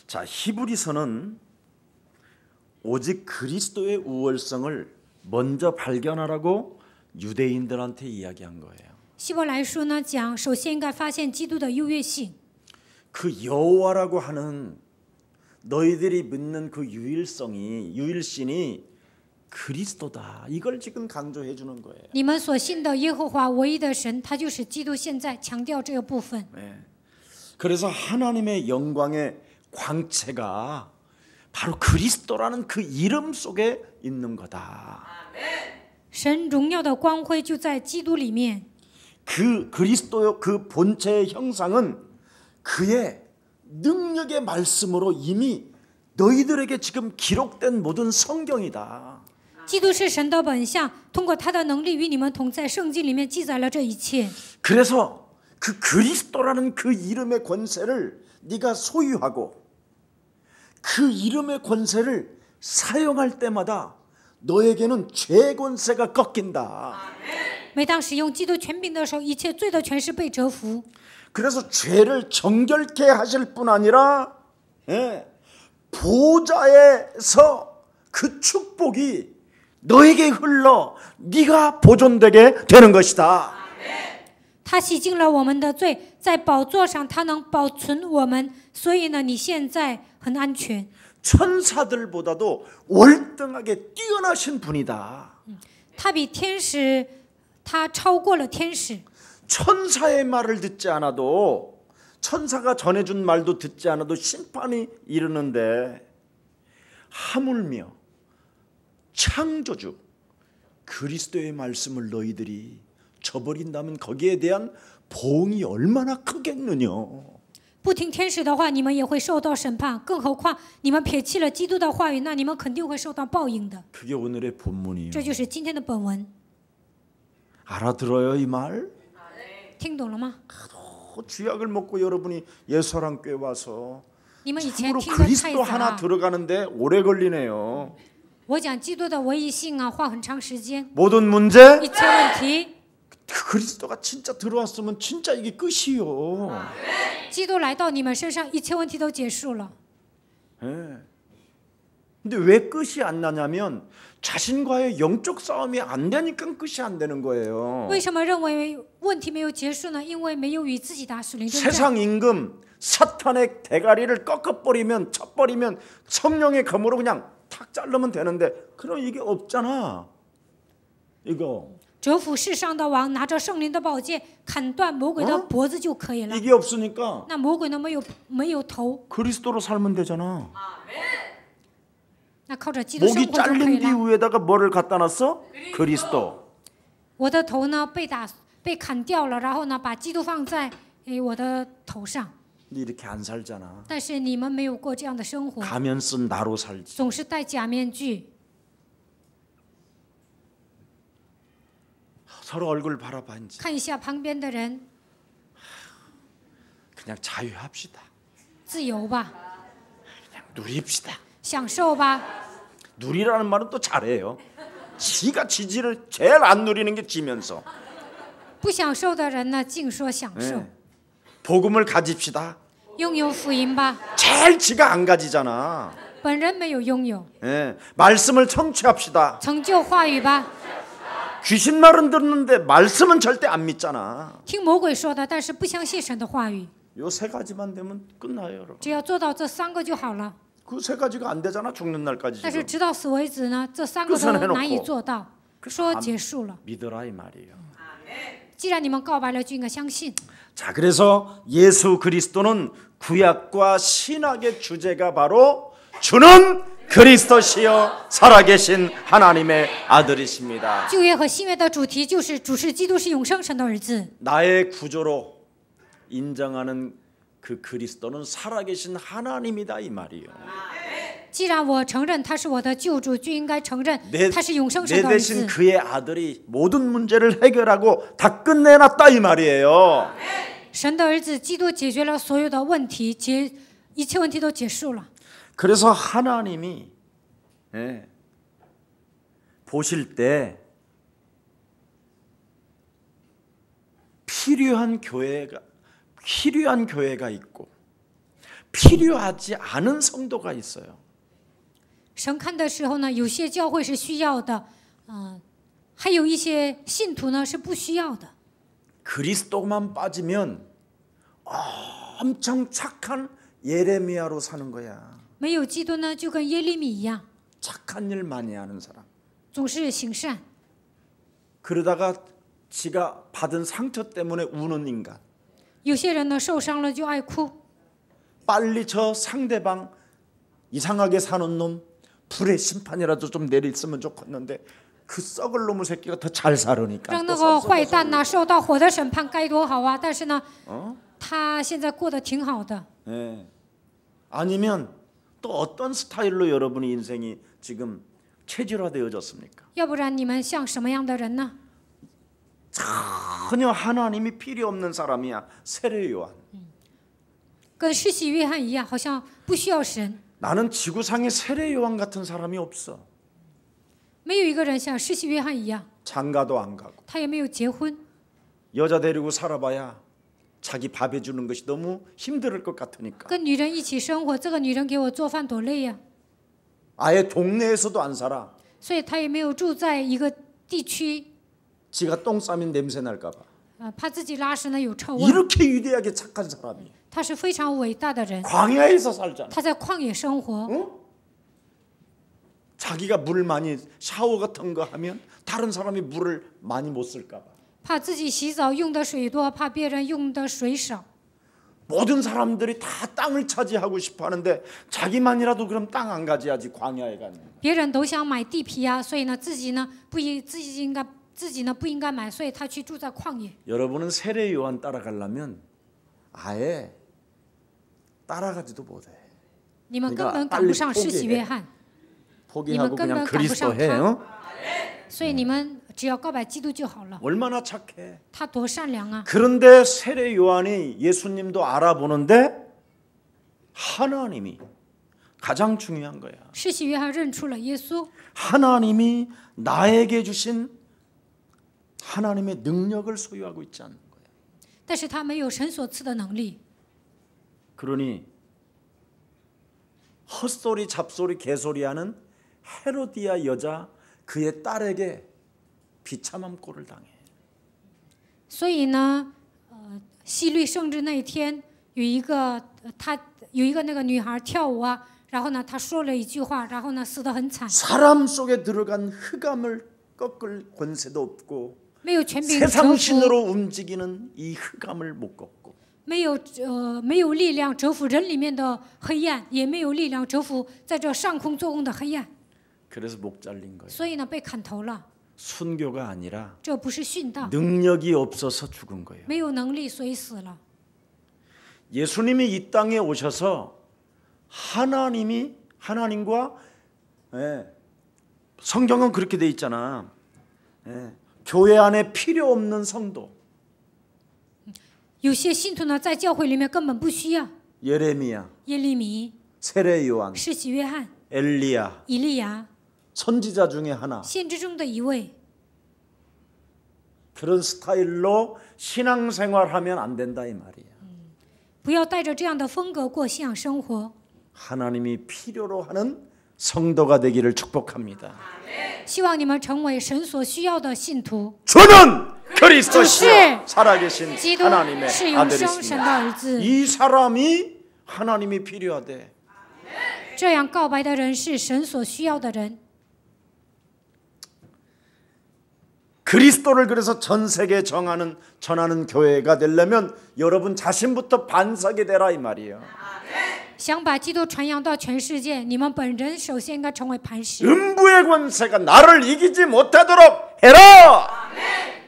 자, 히브리서는 오직 그리스도의 우월성을 먼저 발견하라고 유대인들한테 이야기한 거예요. 希伯来书呢讲，首先应该发现基督的优越性。 그 여호와라고 하는 너희들이 믿는 그 유일신이 그리스도다. 이걸 지금 강조해 주는 거예요. 你们所信的耶和华唯一的神，他就是基督。现在强调这个部分。 네. 그래서 하나님의 영광의 광채가 바로 그리스도라는 그 이름 속에 있는 거다. 神荣耀的光辉就在基督里面。 그 그리스도의 그 본체의 형상은 그의 능력의 말씀으로 이미 너희들에게 지금 기록된 모든 성경이다. 基督是神的本相，通过他的能力与你们同在，圣经里面记载了这一切。 그래서 그 그리스도라는 그 이름의 권세를 네가 소유하고 그 이름의 권세를 사용할 때마다 너에게는 죄 권세가 꺾인다. 每当使用基督权柄的时候，一切罪的权势被折服。 그래서 죄를 정결케 하실 뿐 아니라 보좌에서 그 축복이 너에게 흘러 네가 보존되게 되는 것이다. 他洗净了我们的罪，在宝座上他能保存我们，所以呢，你现在很安全。 천사들보다도 월등하게 뛰어나신 분이다. 他比天使，他超过了天使。 천사의 말을 듣지 않아도 천사가 전해준 말도 듣지 않아도 심판이 이르는데 하물며 창조주 그리스도의 말씀을 너희들이 저버린다면 거기에 대한 보응이 얼마나 크겠느냐. 不听天使的话，你们也会受到审判。更何况你们撇弃了基督的话语，那你们肯定会受到报应的。 그게 오늘의 본문이에요. 这就是今天的本文， 알아들어요 이 말? 听懂了吗？ 쥐약을 먹고 여러분이 예수랑교회 와서 你们以前 참으로 听得太 그리스도 하나 杂。 들어가는데 오래 걸리네요. 我讲基督的唯一性啊，花很长时间。 모든 문제 一切问题， 그리스도가 진짜 들어왔으면 진짜 이게 끝이요. 基督来到你们身上，一切问题都结束了。 예. 근데 왜 끝이 안 나냐면 자신과의 영적 싸움이 안 되니까 끝이 안 되는 거예요. 为什么认为问题没有结束呢？因为没有与自己打属灵征战。 세상 임금 사탄의 대가리를 꺾어버리면 쳐버리면 성령의 검으로 그냥 탁 자르면 되는데 그럼 이게 없잖아. 이거 折服世上的王，拿着圣灵的宝剑砍断魔鬼的脖子就可以了。 이게 없으니까 那魔鬼呢？没有头， 그리스도로 살면 되잖아. 那靠着基督生 목이 活就可以 잘린 뒤 了。 위에다가 뭐를 갖다 놨어? 그리스도. 我的头呢被砍掉了，然后呢把基督放在我的头上。 근데 이렇게 안 살잖아. 但是你们没有过这样的生活， 가면 쓴 나로 살지. 总是戴假面具， 서로 얼굴 바라봐 이제. 看一下旁边的人， 그냥 자유합시다. 自由吧， 그냥 누립시다. 享受吧， 누리라는 말은 또 잘해요. 지가 지지를 제일 안 누리는 게 지면서. 不享受的人呢，净说享受。 예. 복음을 가집시다. 拥有福音吧， 제일 지가 안 가지잖아. 本人没有拥有， 예. 말씀을 청취합시다. 成就话语吧， 귀신 말은 듣는데 말씀은 절대 안 믿잖아. 听魔鬼说的，但是不相信神的话语。 요 세 가지만 되면 끝나요, 여러분. 只要做到这3个就好了。 그 세 가지가 안 되잖아, 죽는 날까지 但是 지금. 直到死为止呢，这3个 끝은 都 해놓고 难以做到，说结束了。 믿어라 이 말이에요. 既然你们告白了，就应该相信。 자, 그래서 예수 그리스도는 구약과 신약의 주제가 바로 주는 그리스도시여 살아계신 하나님의 아들이십니다. 旧约和新约的主题就是主是基督是永生神的儿子。 나의 구조로 인정하는 그 그리스도는 살아계신 하나님이다 이 말이에요. 既然我承认他是我的救主，就应该承认 내 他是永生 내 神的儿 대신 子。 그의 아들이 모든 문제를 해결하고 다 끝내놨다 이 말이에요. 神的儿子基督解决了所有的问题，一切问题都结束了。 그래서 하나님이 보실 때 필요한 교회가 있고 필요하지 않은 성도가 있어요. 神看的时候呢，有些教会是需要的，还有一些信徒呢是不需要的。 그리스도만 빠지면 엄청 착한 예레미야로 사는 거야. 没有基督呢，就跟耶利米一样， 착한 일 많이 하는 사람. 总是行善。 그러다가 지가 받은 상처 때문에 우는 인간. 有些人呢受伤了就爱哭， 빨리 저 상대방 이상하게 사는 놈 불의 심판이라도 좀 내렸으면 좋겠는데 그 썩을 놈의 새끼가 더 잘 살으니까 让那个坏蛋呢受到火的审判该多好啊！但是呢，他现在过得挺好的。 네. 아니면 또 어떤 스타일로 여러분의 인생이 지금 체질화되어졌습니까? 要不然你们像什么样的人呢？ 전혀 하나님이 필요 없는 사람이야. 세례 요한. 跟施洗约翰一样，好像不需要神。 나는 지구상에 세례 요한 같은 사람이 없어. 没有一个人像施洗约翰一样， 장가도 안 가고 他也没有结婚， 여자 데리고 살아봐야 자기 밥 해주는 것이 너무 힘들 것 같으니까 跟女人一起生活，这个女人给我做饭多累呀、 아예 동네에서도 안 살아. 所以他也没有住在一个地区， 지가 똥 싸면 냄새 날까 봐. 怕自己拉屎呢有臭味。 이렇게 위대하게 착한 사람이 他是非常伟大的人， 광야에서 살잖아. 他在旷野生活， 자기가 물 많이 샤워 같은 거 하면 다른 사람이 물을 많이 못 쓸까 봐. 怕自己洗澡用的水多，怕别人用的水少。 모든 사람들이 다 땅을 차지하고 싶어 하는데 자기만이라도 그럼 땅 안 가져야지 광야에 가는. 别人都想买地皮啊，所以呢，自己呢不应该买，所以他去住在旷野。 여러분은 세례 요한 따라가려면 아예 따라가지도 못해. 你们根本赶不上施洗约翰， 포기하고 그냥 그리스도 해. 어? 所以你们只要告白基督就好了。 얼마나 착해. 他多善良啊！ 그런데 세례 요한이 예수님도 알아보는데 하나님이 가장 중요한 거야. 施洗约翰认出了耶稣， 하나님이 나에게 주신 하나님의 능력을 소유하고 있지 않는 거야. 但是他没有神所赐的能力， 그러니 헛소리 잡소리 개소리하는 헤로디아 여자 그의 딸에게 비참한 꼴을 당해. 所以呢，希律圣至那一天，有一个那个女孩跳舞啊，然后呢，她说了一句话，然后呢，死得很惨， 사람 속에 들어간 흑암을 꺾을 권세도 없고 没有权柄折 세상 服， 신으로 움직이는 이 흑암을 못 꺾고 没有力量折服人里面的黑暗，也没有力量折服在这上空做工的黑暗， 그래서 목 잘린 거예요. 所以呢，被砍头了。 순교가 아니라 这不是殉道， 능력이 없어서 죽은 거예요. 没有能力，所以死了。 예수님이 이 땅에 오셔서 하나님과 성경은 그렇게 돼 있잖아. 교회 안에 필요 없는 성도 有些信徒呢，在教会里面根本不需要。 예레미야, 耶利米、 세례 요한, 施洗约翰、 엘리야, 以利亚、 선지자 중에 하나 先知中的一位。 그런 스타일로 신앙생활하면 안 된다 이 말이에요. 不要带着这样的风格过信仰生活。 하나님이 필요로 하는 성도가 되기를 축복합니다. 希望你们成为神所需要的信徒。 주는 그리스도시요 살아계신 基督 하나님의 是永生神的 아들이십니다. 儿子。 이 사람이 하나님이 필요하대. 这样告白的人是神所需要的人。 그리스도를 그래서 전 세계에 전하는 교회가 되려면 여러분 자신부터 반석이 되라 이 말이에요. 想把基督传扬到全世界，你们本人首先应该成为磐石， 음부의 권세가 나를 이기지 못하도록 해라.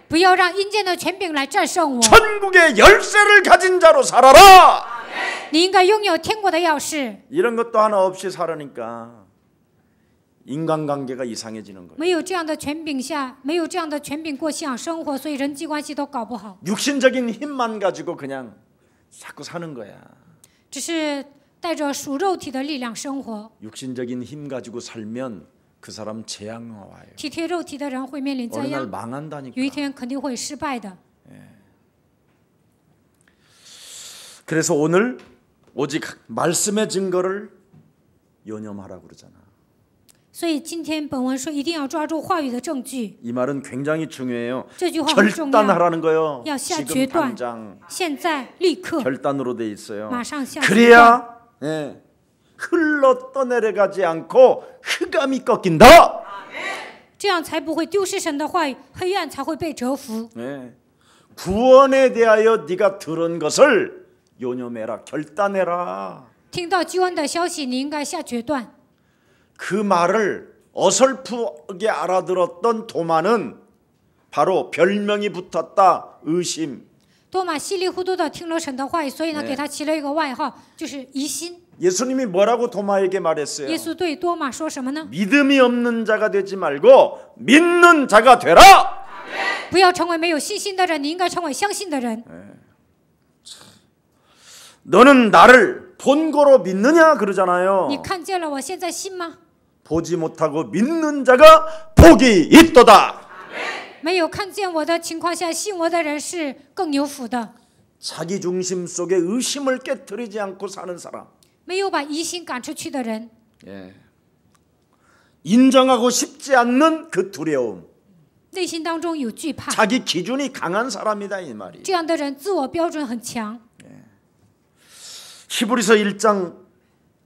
不要让阴间的权柄来战胜我。 천국의 열쇠를 가진 자로 살아라. 你应该拥有天国的钥匙。 이런 것도 하나 없이 살으니까 인간관계가 이상해지는 거예요. 没有这样的权柄下，没有这样的权柄过信仰生活，所以人际关系都搞不好， 육신적인 힘만 가지고 그냥 자꾸 사는 거야. 只是带着属肉体的力量生活。 육신적인 힘 가지고 살면 그 사람 재앙 와요. 体贴肉体的人会面临灾 어느 날 殃， 망한다니까. 有一天肯定会失败的。 그래서 오늘 오직 말씀의 증거를 요념하라고 그러잖아. 所以今天本文说一定要抓住话语的证据， 이 말은 굉장히 중요해요. 这句话很重要。 결단하라는 거요. 要下 지금 决断， 당장 现在立刻 결단으로 돼 있어요. 马上下决断， 그래야 예, 흘러 떠내려가지 않고 흑암이 꺾인다. 这样才不会丢失神的话语，黑暗才会被折服。 예. 구원에 대하여 네가 들은 것을 요념해라. 결단해라. 听到救恩的消息，你应该下决断。 그 말을 어설프게 알아들었던 도마는 바로 별명이 붙었다. 의심. 多马稀里糊涂的听了神的话语，所以呢，给他起了一个外号，就是疑心。 예수님이 뭐라고 도마에게 말했어요? 耶稣对多马说什么呢？ 믿음이 없는 자가 되지 말고 믿는 자가 되라. 不要成为没有信心的人，你应该成为相信的人。 너는 나를 본고로 믿느냐 그러잖아요. 你看见了我，现在信吗？ 보지 못하고 믿는 자가 복이 있도다. 没有看见我的情况下，信我的人是更有福的。 자기 중심 속에 의심을 깨뜨리지 않고 사는 사람. 没有把疑心赶出去的人， 예. 인정하고 싶지 않는 그 두려움. 内心当中有惧怕。 자기 기준이 강한 사람이다 이 말이. 这样的人自我标准很强。 히브리서 1장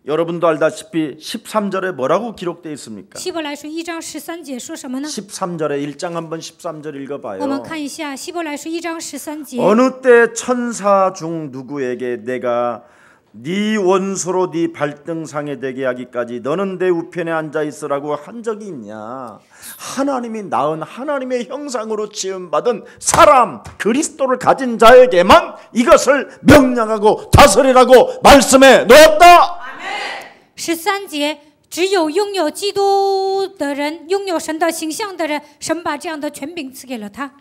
여러분도 알다시피 13절에 뭐라고 기록되어 있습니까? 希伯来书1章13节说什么呢？ 13절에 1장 한번 13절 我们 읽어봐요. 看一下希伯来书1章13节。 어느 때 천사 중 누구에게 내가 네 원수로 네 발등상에 되게 하기까지 너는 내 우편에 앉아 있으라고 한 적이 있냐? 하나님이 낳은 하나님의 형상으로 지음받은 사람 그리스도를 가진 자에게만 이것을 명령하고 다스리라고 말씀해 놓았다. 13节，只有拥有基督的人，拥有神的形象的人，神把这样的权柄赐给了他。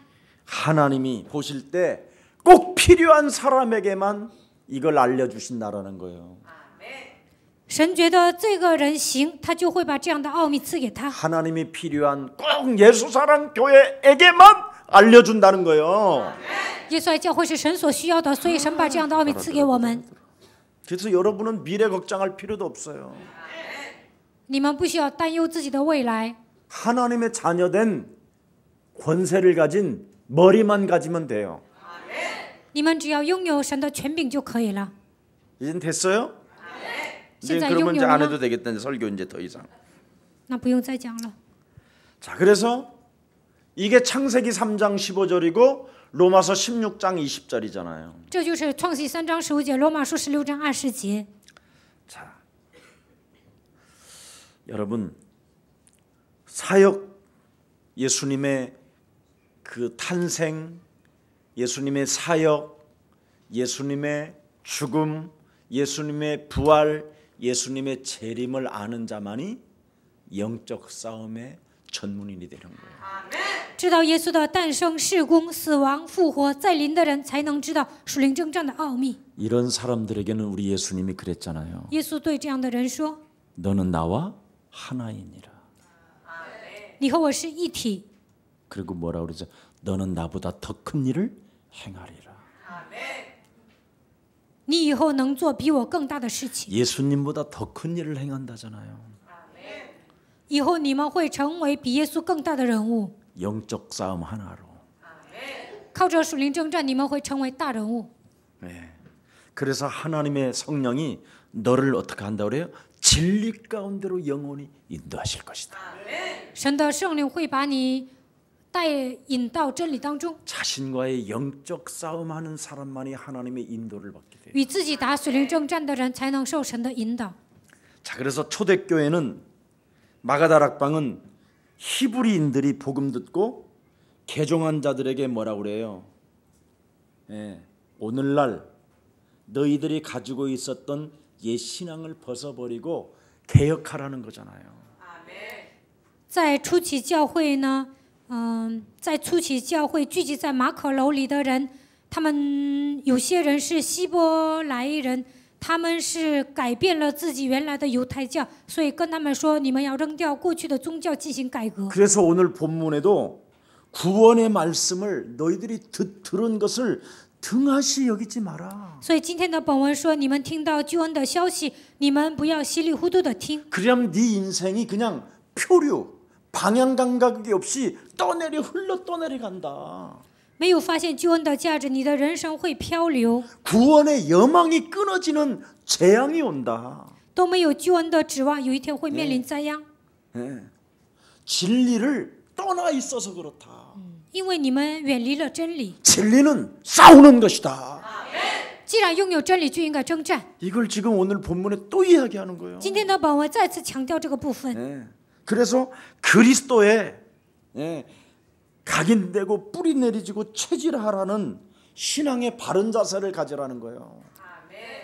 하나님이 보실 때 꼭 필요한 사람에게만 이걸 알려주신다라는 거예요. 神觉得这个人行，他就会把这样的奥秘赐给他。 하나님이 필요한 꼭 예수사랑 교회에게만 알려준다는 거예요. 耶稣爱教会是神所需要的，所以神把这样的奥秘赐给我们。 그래서 여러분은 미래 걱정할 필요도 없어요. 你们不需要担忧自己的未来， 하나님의 자녀된 권세를 가진 머리만 가지면 돼요. 你们只要拥有神的权柄就可以了。 이젠 됐어요? 이제 现在 그러면 拥 이제 有 안 了 해도 吗？ 되겠다. 이제 설교 이제 더 이상. 那不用再讲了。 자, 그래서 이게 창세기 3장 15절이고 로마서 16장 20절이잖아요. 这就是创世3章15节，罗马书16章20节。 자, 여러분 사역 예수님의 그 탄생, 예수님의 사역, 예수님의 죽음, 예수님의 부활, 예수님의 재림을 아는 자만이 영적 싸움의 전문인이 되는 거예요. 知道耶稣的诞生、事工、死亡、复活、再临的人，才能知道属灵征战的奥秘。 이런 사람들에게는 우리 예수님이 그랬잖아요. 耶稣对这样的人说 너는 나와 하나이니라. 你和我是一体。 그리고 뭐라 그러죠? 너는 나보다 더 큰 일을 행하리라. 你以后能做比我更大的事情， 예수님보다 더 큰 일을 행한다잖아요. 以后你们会成为比耶稣更大的人物。 영적 싸움 하나로. 靠着属灵征战，你们会成为大人物。 네. 그래서 하나님의 성령이 너를 어떻게 한다고 그래요? 진리 가운데로 영원히 인도하실 것이다. 神的圣灵会把你带引到真理当中。 자신과의 영적 싸움하는 사람만이 하나님의 인도를 받게 돼요. 与自己打属灵征战的人才能受神的引导。 자, 그래서 초대교회는 마가다락방은 히브리인들이 복음 듣고 개종한 자들에게 뭐라고 그래요? 예, 오늘날 너희들이 가지고 있었던 옛 신앙을 벗어버리고 개혁하라는 거잖아요. 在初期教会呢，在初期教会聚集在马可楼里的人，他们有些人是希伯来人，他们是改变了自己原来的犹太教，所以跟他们说，你们要扔掉过去的宗教进行改革。 그래서 오늘 본문에도 구원의 말씀을 너희들이 들은 것을 등하시 여기지 마라. 所以今天的本文说，你们听到救恩的消息，你们不要稀里糊涂的听， 그러면 네 인생이 그냥 표류, 방향 감각이 없이 흘러 간다. 没有发现救恩的价值，你的人生会漂流， 구원의 여망이 끊어지는 재앙이 온다. 都没有救恩的指望，有一天会面临灾殃， 네. 진리를 떠나 있어서 그렇다. 因为你们远离了真理。 진리는 싸우는 것이다. 既然拥有真理，就应该征战。 이걸 지금 오늘 본문에 또 이야기하는 거예요. 今天的本文再次强调这个部分。 네. 그래서 그리스도에 각인되고 뿌리 내리지고 체질하라는 신앙의 바른 자세를 가지라는 거예요.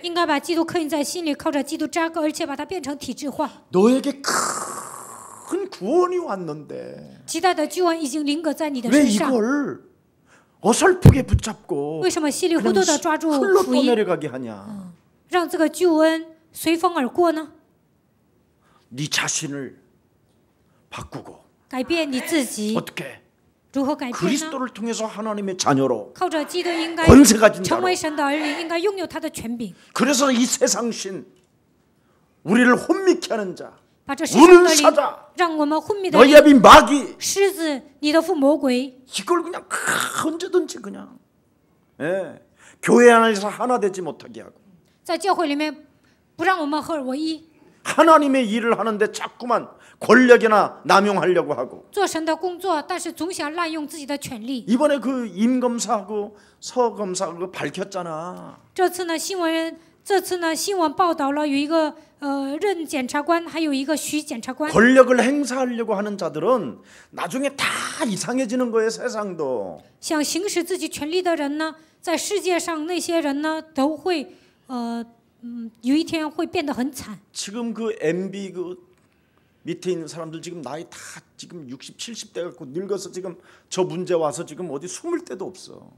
应该把基督刻印在心里，靠着基督扎根，而且把它变成体制化。 너에게 큰 구원이 왔는데 极大的救恩已经临格在你的 왜 身上， 이걸 어설프게 붙잡고 为什么稀里糊 그냥 涂的抓住 흘러 福音， 떠내려가게 하냐? 让这个救恩随风而过呢？ 네 자신을 바꾸고 改变你自己， 어떻게 如何改变呢？ 그리스도를 통해서 하나님의 자녀로 靠着基督，应该 권세 가진 成 자로 为神的儿女，应该拥有他的权柄， 그래서 이 세상신 우리를 혼미케 하는 자 把这世上的 우는 灵 사자 让我们昏迷的 너희 灵 앞이 마귀 狮子，你的父魔鬼， 이걸 그냥 언제든지 그냥 교회 안에서 하나 되지 못하게 하고 在教会里面不让我们合而为一， 하나님의 일을 하는데 자꾸만 권력이나 남용하려고 하고 做神的工作，但是总想滥用自己的权利。 이번에 그 임검사하고 서검사하고 밝혔잖아. 这次呢，新闻报道了有一个任检察官，还有一个徐检察官。 권력을 행사하려고 하는 자들은 나중에 다 이상해지는 거예요. 세상도. 想行使自己权利的人呢，在世界上那些人呢，都会有一天会变得很惨。 지금 그 MB 그 밑에 있는 사람들 지금 나이 다 지금 60, 70대 갖고 늙어서 지금 저 문제 와서 지금 어디 숨을 데도 없어.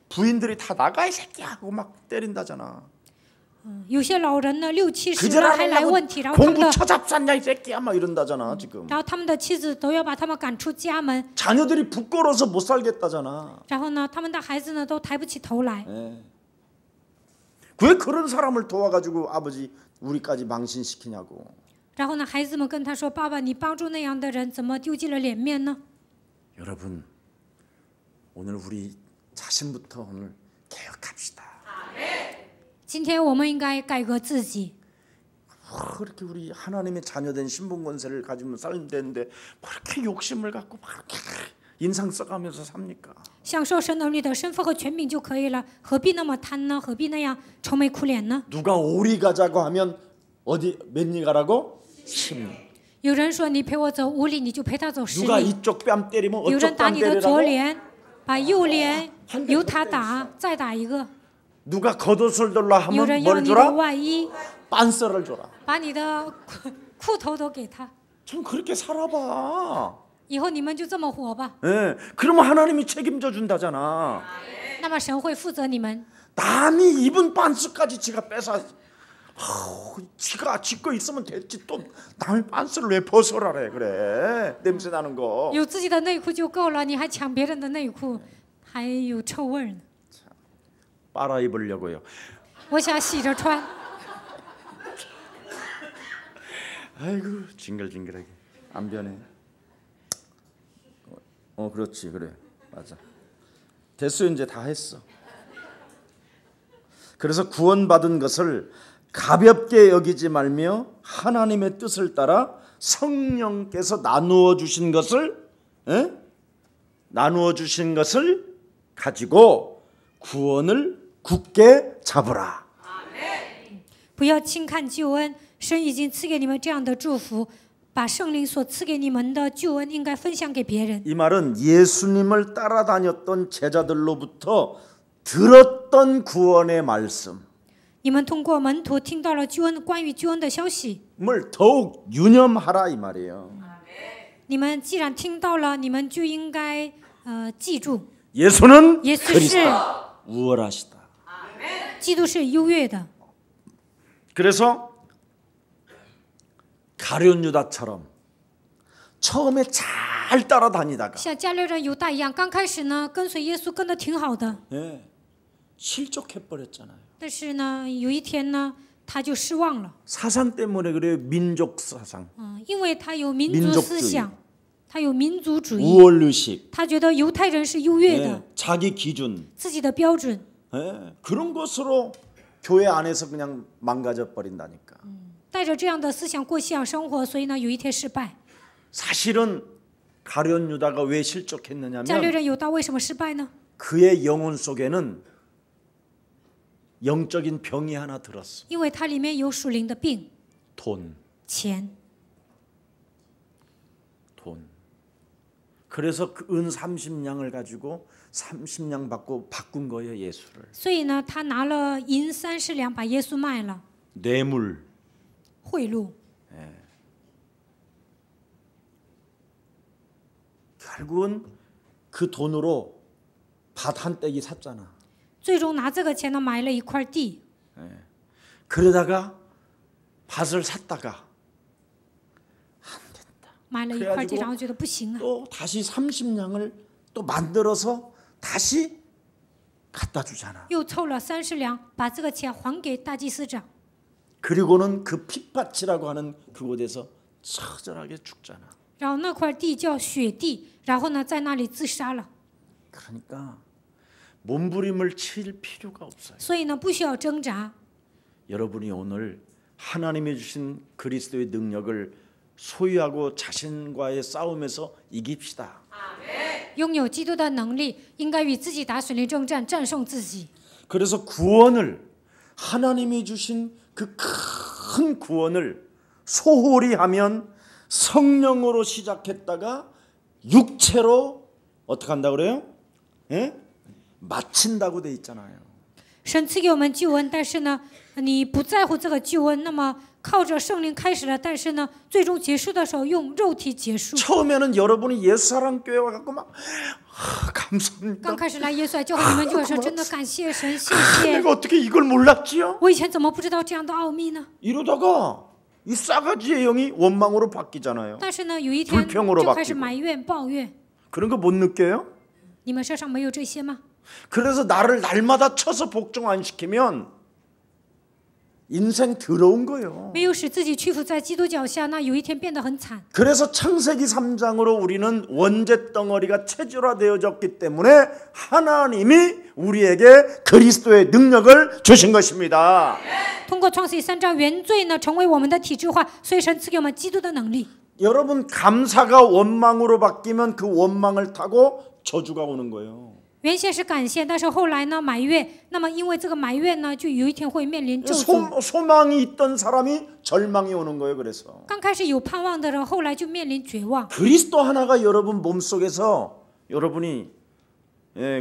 부인들이 다 나가 이 새끼야 하고 막 때린다잖아. 有些老人呢，60、70 그절 了还来 하려고 问题，然后他们 공부 的 처잡쌌냐 이 새끼야 막 이런다잖아 지금. 然后他们的妻子都要把他们赶出家门， 자녀들이 부끄러워서 못 살겠다잖아. 然后呢，他们的孩子呢都抬不起头来。 왜 그런 사람을 도와가지고 아버지 우리까지 망신시키냐고. 然后呢，孩子们跟他说：“爸爸，你帮助那样的人，怎么丢尽了脸面呢？” 여러분 오늘 우리 자신부터 오늘 개혁합시다. 今天我们应该改革自己。 그렇게 우리 하나님의 자녀된 신분 권세를 가지면 살면 되는데 그렇게 욕심을 갖고 막 이렇게 인상 써가면서 삽니까? 享受神儿女的身份和权柄就可以了，何必那么贪呢？何必那样愁眉苦脸呢？ 누가 오리 가자고 하면 어디 몇 리 가라고? 10리. 有人说你陪我走5里，你就陪他走10 누가 里； 이쪽 뺨 때리면 有人 어쪽 打 뺨 你的左 때리라고? 脸，把右脸由他打，再打一个； 누가 겉옷을 달라 有 하면 人要 뭘 你的 줘라? 外衣， 빤스를 줘라. 把你的裤头都给他。 좀 그렇게 살아봐. 以后你们就这么活吧， 예, 그러면 하나님이 책임져 준다잖아. 那么神会负责你们。 남이 입은 빤스까지 지가 뺏어 지가 지거 있으면 됐지 또 남의 빤스를 왜 벗어라래 그래 냄새 나는 거. 有自己的内裤就够了，你还抢别人的内裤，还有臭味呢。 빨아 입으려고요. 我想洗着穿。 아이고 징글징글하게 안 변해. 그렇지 그래 맞아. 됐어 이제 다 했어. 그래서 구원받은 것을 가볍게 여기지 말며 하나님의 뜻을 따라 성령께서 나누어 주신 것을 가지고 구원을 굳게 잡으라. 不要轻看救恩，神已经赐给你们这样的祝福，把圣灵所赐给你们的救恩应该分享给别人。 이 말은 예수님을 따라다녔던 제자들로부터 들었던 구원의 말씀. 你们通过门徒听到了关于救恩的消息， 을 더욱 유념하라 이 말이에요. 你们既然听到了，你们就应该记住， 예수는 耶稣 그리스도 是 우월하시다. 基督是优越的。 그래서 가룟 유다처럼 처음에 잘 따라다니다가 像加略人犹大一样，刚开始呢跟随耶稣跟得挺好的， 실족해버렸잖아요. 但是呢有一天呢他就失望了， 사상 때문에 그래요. 민족 사상, 因为他有民族思想，他有民族主义， 우월의식, 他觉得犹太人是优越的， 자기 기준, 自己的标准， 그런 것으로 교회 안에서 그냥 망가져 버린다니까. 带着这样的思想过信仰生活，所以呢有一天失败。 사실은 가룟 유다가 왜 加略 실족했느냐면 人犹大为什么失败呢？ 그의 영혼 속에는 영적인 병이 하나 들었어. 因为它里面有属灵的病， 돈. 钱。 그래서 그 은 30냥을 가지고 30냥 받고 바꾼 거예요 예수를. 所以呢，他拿了银30两把耶稣卖了， 뇌물. 贿赂。 결국은 그 돈으로 밭 한 떼기 샀잖아. 最终拿这个钱呢买了一块地， 그러다가 밭을 샀다가 买了一块地， 그래가지고 然后觉得不行啊， 또 다시 30냥을 또 만들어서 다시 갖다 주잖아. 又凑了30两，把这个钱还给大祭司长。 그리고는 그 핏밭이라고 하는 그곳에서 처절하게 죽잖아. 然后那块地叫雪地，然后呢在那里自杀了。 그러니까 몸부림을 칠 필요가 없어요. 所以呢不需要挣扎。 여러분이 오늘 하나님이 주신 그리스도의 능력을 소유하고 자신과의 싸움에서 이깁시다. 拥有基督的能力，应该与自己打属灵征战，战胜自己。 그래서 구원을 하나님이 주신 그 큰 구원을 소홀히 하면 성령으로 시작했다가 육체로 어떻게 한다고 그래요? 마친다고 돼 있잖아요. 神赐给我们救恩，但是呢，你不在乎这个救恩，那么靠着圣灵开始了，但是呢，最终结束的时候用肉体结束。 처음에는 여러분이 옛사랑교회 와갖고 막 감사합니다. 刚开始来耶稣教会，你们就会说真的感谢神，谢谢。 내가 어떻게 이걸 몰랐지요? 我以前怎么不知道这样的奥秘呢？ 이러다가 이 싸가지의 영이 원망으로 바뀌잖아요. 但是呢，有一天 불평으로 就开始 바뀌고 埋怨、抱怨。 그런 거 못 느껴요? 你们身上没有这些吗？ 그래서 나를 날마다 쳐서 복종 안 시키면 인생 더러운 거예요. 没有使自己屈服在基督脚下，那有一天变得很惨。 그래서 창세기 3장으로 우리는 원죄 덩어리가 체질화되어졌기 때문에 하나님이 우리에게 그리스도의 능력을 주신 것입니다. 通过创世记3章，原罪呢成为我们的体制化，所以神赐给我们基督的能力。 여러분 감사가 원망으로 바뀌면 그 원망을 타고 저주가 오는 거예요. 原先是感谢，但是后来呢埋怨，那么因为这个埋怨呢，就有一天会面临咒诅。 소망이 있던 사람이 절망이 오는 거예요. 그래서 刚开始有盼望的人，后来就面临绝望。 그리스도 하나가 여러분 몸속에서 여러분이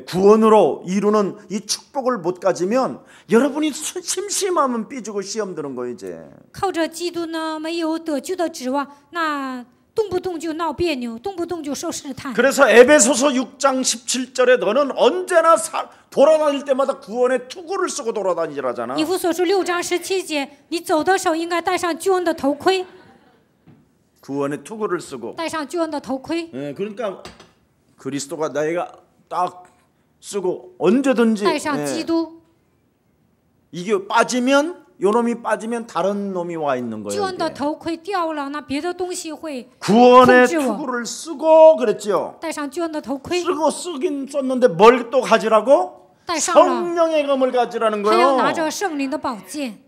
구원으로 이루는 이 축복을 못 가지면 여러분이 심심하면 삐지고 시험 드는 거예요. 이제 靠着基督呢，没有得救的指望，那动不动就闹别扭，动不动就受试探。 그래서 에베소서 6장 17절에 너는 언제나 돌아다닐 때마다 구원의 투구를 쓰고 돌아다니라잖아. 以弗所书6章17节，你走的时候应该戴上救恩的头盔， 구원의 투구를 쓰고. 戴上救恩的头盔， 그러니까 그리스도가 내가 딱 쓰고 언제든지 戴上基督。 이게 빠지면 요 놈이 빠지면 다른 놈이 와 있는 救 거예요. 恩的 이게. 头盔掉了，那别的东西会 구원의 控制我。 투구를 쓰고 그랬죠. 戴上救恩的头盔， 쓰긴 썼는데 뭘 또 가지라고? 戴上了， 성령의 검을 가지라는 还要拿 거예요. 着圣灵的宝剑。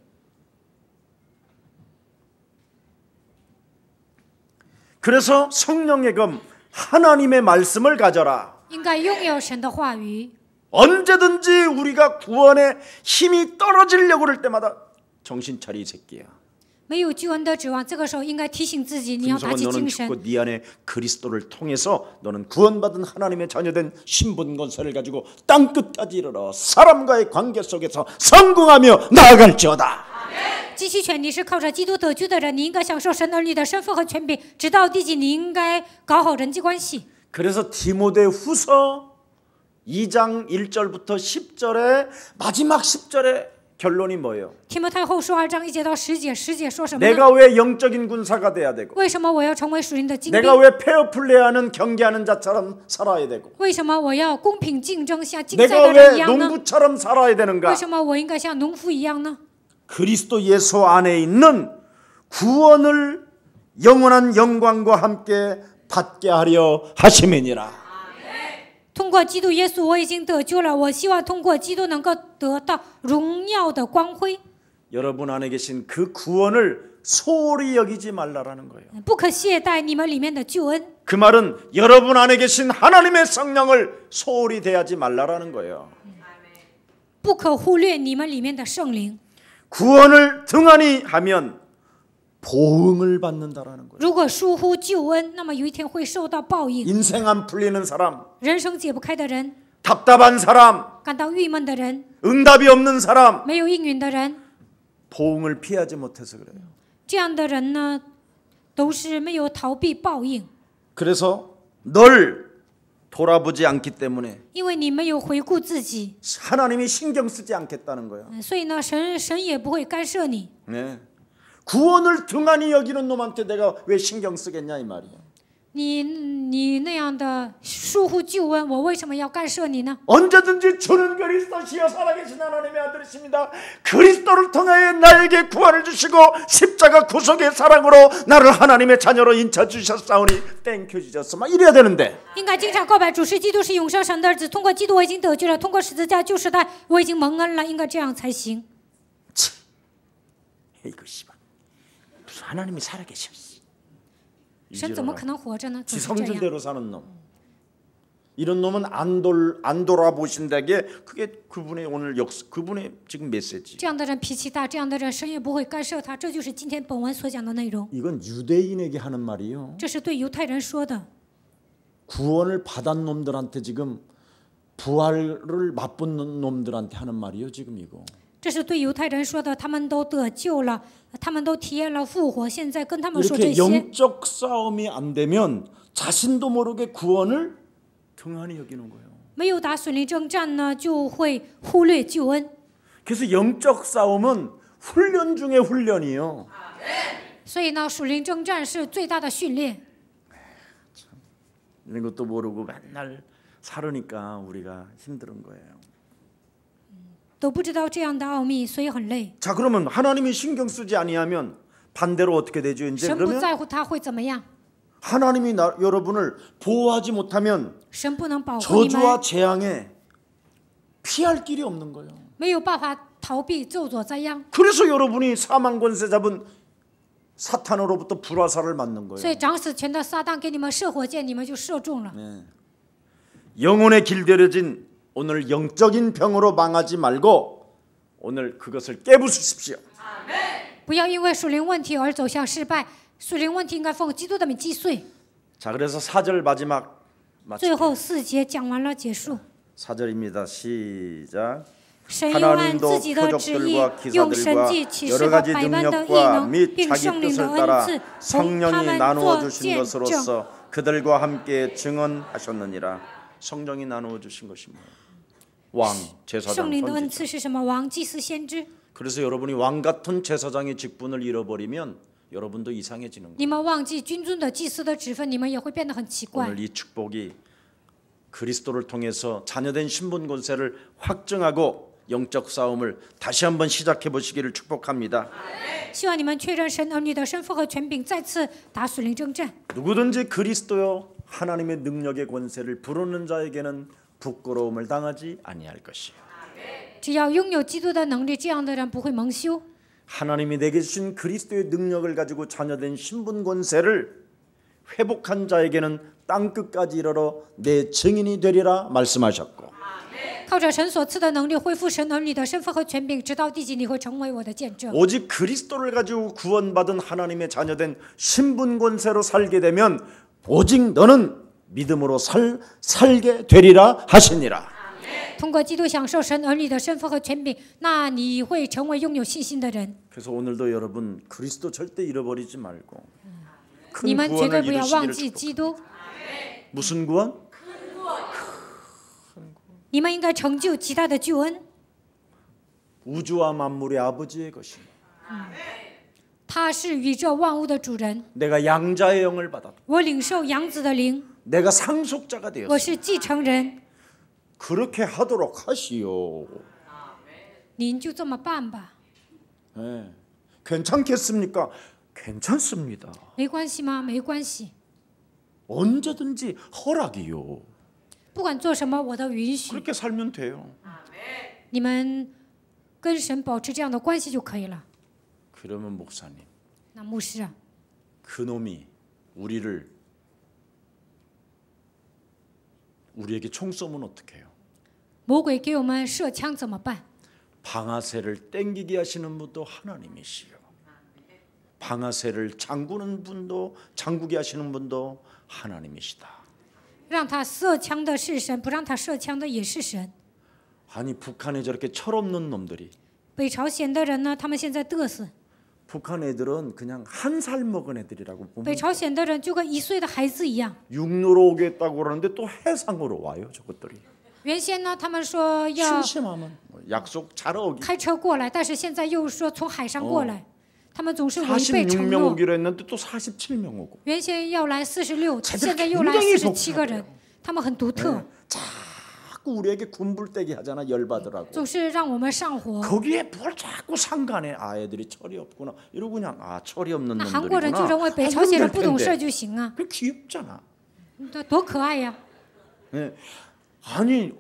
그래서 성령의 검 하나님의 말씀을 가져라. 应该拥有神的话语。 언제든지 우리가 구원의 힘이 떨어지려고 그럴 때마다 정신 차리 이 새끼야. 没有救恩的指望，这个时候应该提醒自己，你要打 김성원 起 너는 精 죽고 神。 네 안에 그리스도를 통해서 너는 구원받은 하나님의 자녀된 신분 권세를 가지고 땅끝까지 이르러 사람과의 관계 속에서 성공하며 나아갈지어다. 继续权，你是靠着基督得救的人，你应该享受神儿女的身份和权柄。直到地极，你应该搞好人际关系。 그래서 디모데후서 2장 1절부터 10절에 마지막 10절에 결론이 뭐예요? 提摩太后书2章1节到10节，10节说什么呢？ 내가 왜 영적인 군사가 돼야 되고 为什么我要成为属灵的精兵？ 내가 왜 페어플레이하는 경기하는 자처럼 살아야 되고 为什么我要公平竞争，像竞赛 내가 的人 왜 一样呢？ 농부처럼 살아야 되는가? 为什么我应该像农夫一样呢？ 그리스도 예수 안에 있는 구원을 영원한 영광과 함께 받게 하려 하심이니라. 通过基督耶稣，我已经得救了。我希望通过基督能够得到荣耀的光辉。 여러분 안에 계신 그 구원을 소홀히 여기지 말라라는 거예요. 不可懈怠你们里面的救恩。 그 말은 여러분 안에 계신 하나님의 성령을 소홀히 대하지 말라라는 거예요. 不可忽略你们里面的圣灵。 구원을 등한히 하면 보응을 받는다라는 거예요. 如果疏忽救恩，那么有一天会受到报应。 인생 안 풀리는 사람, 人生解不开的人， 답답한 사람, 感到郁闷的人， 응답이 없는 사람, 没有应允的人， 보응을 피하지 못해서 그래요. 这样的人呢，都是没有逃避报应， 그래서 널 돌아보지 않기 때문에 因为你没有回顾自己， 하나님이 신경 쓰지 않겠다는 거예요. 所以呢，神也不会干涉你。 네. 구원을 등한히 여기는 놈한테 내가 왜 신경 쓰겠냐 이 말이에요. 你那样的疏忽救恩，我为什么要干涉你呢？ 언제든지 주는 그리스도시여 살아계신 하나님의 아들이십니다. 그리스도를 통하여 나에게 구원을 주시고 십자가 구속의 사랑으로 나를 하나님의 자녀로 인쳐 주셨사오니 땡큐 주셨어 막 이래야 되는데 应该经常告白主是基督是永生神的儿子，通过基督我已经得救了，通过十字架救世代我已经蒙恩了，应该这样才行。 이거 씨발 무슨 하나님이 살아계셔. 神怎么可能活着呢？总 지 是这样。 성질대로 사는 놈. 이런 놈은 안 돌아보신다게 그게 그분의 오늘 그분의 지금 메시지. 这样的人脾气大，这样的人神也不会干涉他，这就是今天本文所讲的内容。 이건 유대인에게 하는 말이요. 这是对犹太人说的。 구원을 받은 놈들한테 지금 부활을 맛본 놈들한테 하는 말이요. 지금 이거. 这是对犹太人说的，他们都得救了，他们都体验了复活，现在跟他们说这 이렇게 些。 영적 싸움이 안 되면 자신도 모르게 구원을 등한히 여기는 거예요. 没有打属灵征战呢，就会忽略救恩。 그래서 영적 싸움은 훈련 중에 훈련이요. 所以呢，属灵征战是最大的训练。 이런 것도 모르고 맨날 살으니까 우리가 힘든 거예요. 都不知道这样的奥秘，所以很累。 자, 그러면 하나님이 신경 쓰지 아니하면 반대로 어떻게 되죠? 이제 神不 그러면 在乎他会怎么样？ 하나님이 여러분을 보호하지 못하면 神不能保护你 저주와 们， 재앙에 피할 길이 없는 거예요. 没有办法逃避咒诅灾殃。 그래서 여러분이 사망 권세 잡은 사탄으로부터 불화살을 맞는 所 거예요. 以掌死权的撒旦给你们射火箭，你们就射中了。 영혼에 길들여진 오늘 영적인 병으로 망하지 말고 오늘 그것을 깨부수십시오. 不要因为属灵问题而走向失败，属灵问题应该奉基督的名击碎。 자, 그래서 4절 마지막 最后4节讲完了，结束。 4절입니다. 시작. 神又按 하나님도 自己的旨意 표적들과 用神 기사들과 迹启示 여러 和 가지 百般的异 능력과 能， 및 并 자기 圣灵的 뜻을 恩 따라 赐，同他 성령이 们 나누어 做 주신 见证。 것으로서 그들과 함께 증언하셨느니라. 성령이 나누어 주신 것이 뭐예요? 왕, 圣 제사장, 灵的恩 선지자. 赐是什么？王、祭司、先知。 그래서 여러분이 왕 같은 제사장의 직분을 잃어버리면 여러분도 이상해지는 거예요. 你们忘记君尊的祭司的职分，你们也会变得很奇怪。 오늘 이 축복이 그리스도를 통해서 자녀된 신분 권세를 확증하고 영적 싸움을 다시 한번 시작해 보시기를 축복합니다. 希望你们确认神儿女的身份和权柄，再次打属灵征战。 누구든지 그리스도요 하나님의 능력의 권세를 부르는 자에게는 부끄러움을 당하지 아니할 것이요. 只要拥有基督的能力，这样的人不会蒙羞。 하나님이 내게 주신 그리스도의 능력을 가지고 자녀된 신분 권세를 회복한 자에게는 땅 끝까지 이르러 내 증인이 되리라 말씀하셨고 靠着神所赐的能力恢复神儿女的身份和权柄，直到地极，你会成为我的见证。 오직 그리스도를 가지고 구원받은 하나님의 자녀된 신분 권세로 살게 되면 오직 너는 믿음으로 살게 되리라 하시니라. 通过基督享受神儿女的身份和权柄，那你会成为拥有信心的人。 그래서 오늘도 여러분 그리스도 절대 잃어버리지 말고 你 큰 们绝对 구원을 不要忘 이루시기를 记 축복. 基督， 무슨 구원? 你们应该成就极大的救恩。 우주와 만물의 아버지의 것입니다. 他是宇宙万物的主人， 내가 양자의 영을 받았다. 我领受养子的灵， 내가 상속자가 我 되었다. 是继承人。 그렇게 하도록 하시오. 您就这么办吧， 네. 괜찮겠습니까? 괜찮습니다. 没关系吗？没关系， 언제든지 허락이요. 不管做什么，我都允许。 그렇게 살면 돼요. 你们跟神保持这样的关系就可以了。 그러면 목사님, 那牧师啊， 그놈이 우리에게 총 쏘면 어떡해요? 魔鬼给我们射枪怎么办？ 방아쇠를 땡기게 하시는 분도 하나님이시요. 방아쇠를 잠그게 하시는 분도 하나님이시다. 让他射枪的是神，不让他射枪的也是神。 아니 북한에 저렇게 철없는 놈들이 北朝鲜的人呢，他们现在嘚瑟。 북한 애들은 그냥 1살 먹은 애들이라고 北 보면 朝鲜的人就跟1岁的孩子一样。 육로로 오겠다고 그러는데 또 해상으로 와요 저것들이. 原先呢，他们说要 심심하면 약속 잘 어기. 开车过来，但是现在又说从海上过来，他们总是违背承 46명 诺。 오기로 했는데 또 47명 오고. 原先要来46， 쟤들 现在又来 굉장히 47个人，他们很独特， 자꾸 우리에게 군불대기 하잖아 열받으라고. 总是让我们上火。 거기에 뭘 자꾸 상관해. 아 애들이 철이 없구나. 이러고 그냥 아 철이 없는 那韩国人就 놈들이구나. 认为北朝鲜人 하면 不懂 될 事 텐데. 就行啊， 그 귀엽잖아. 多可爱呀！ 네. 아니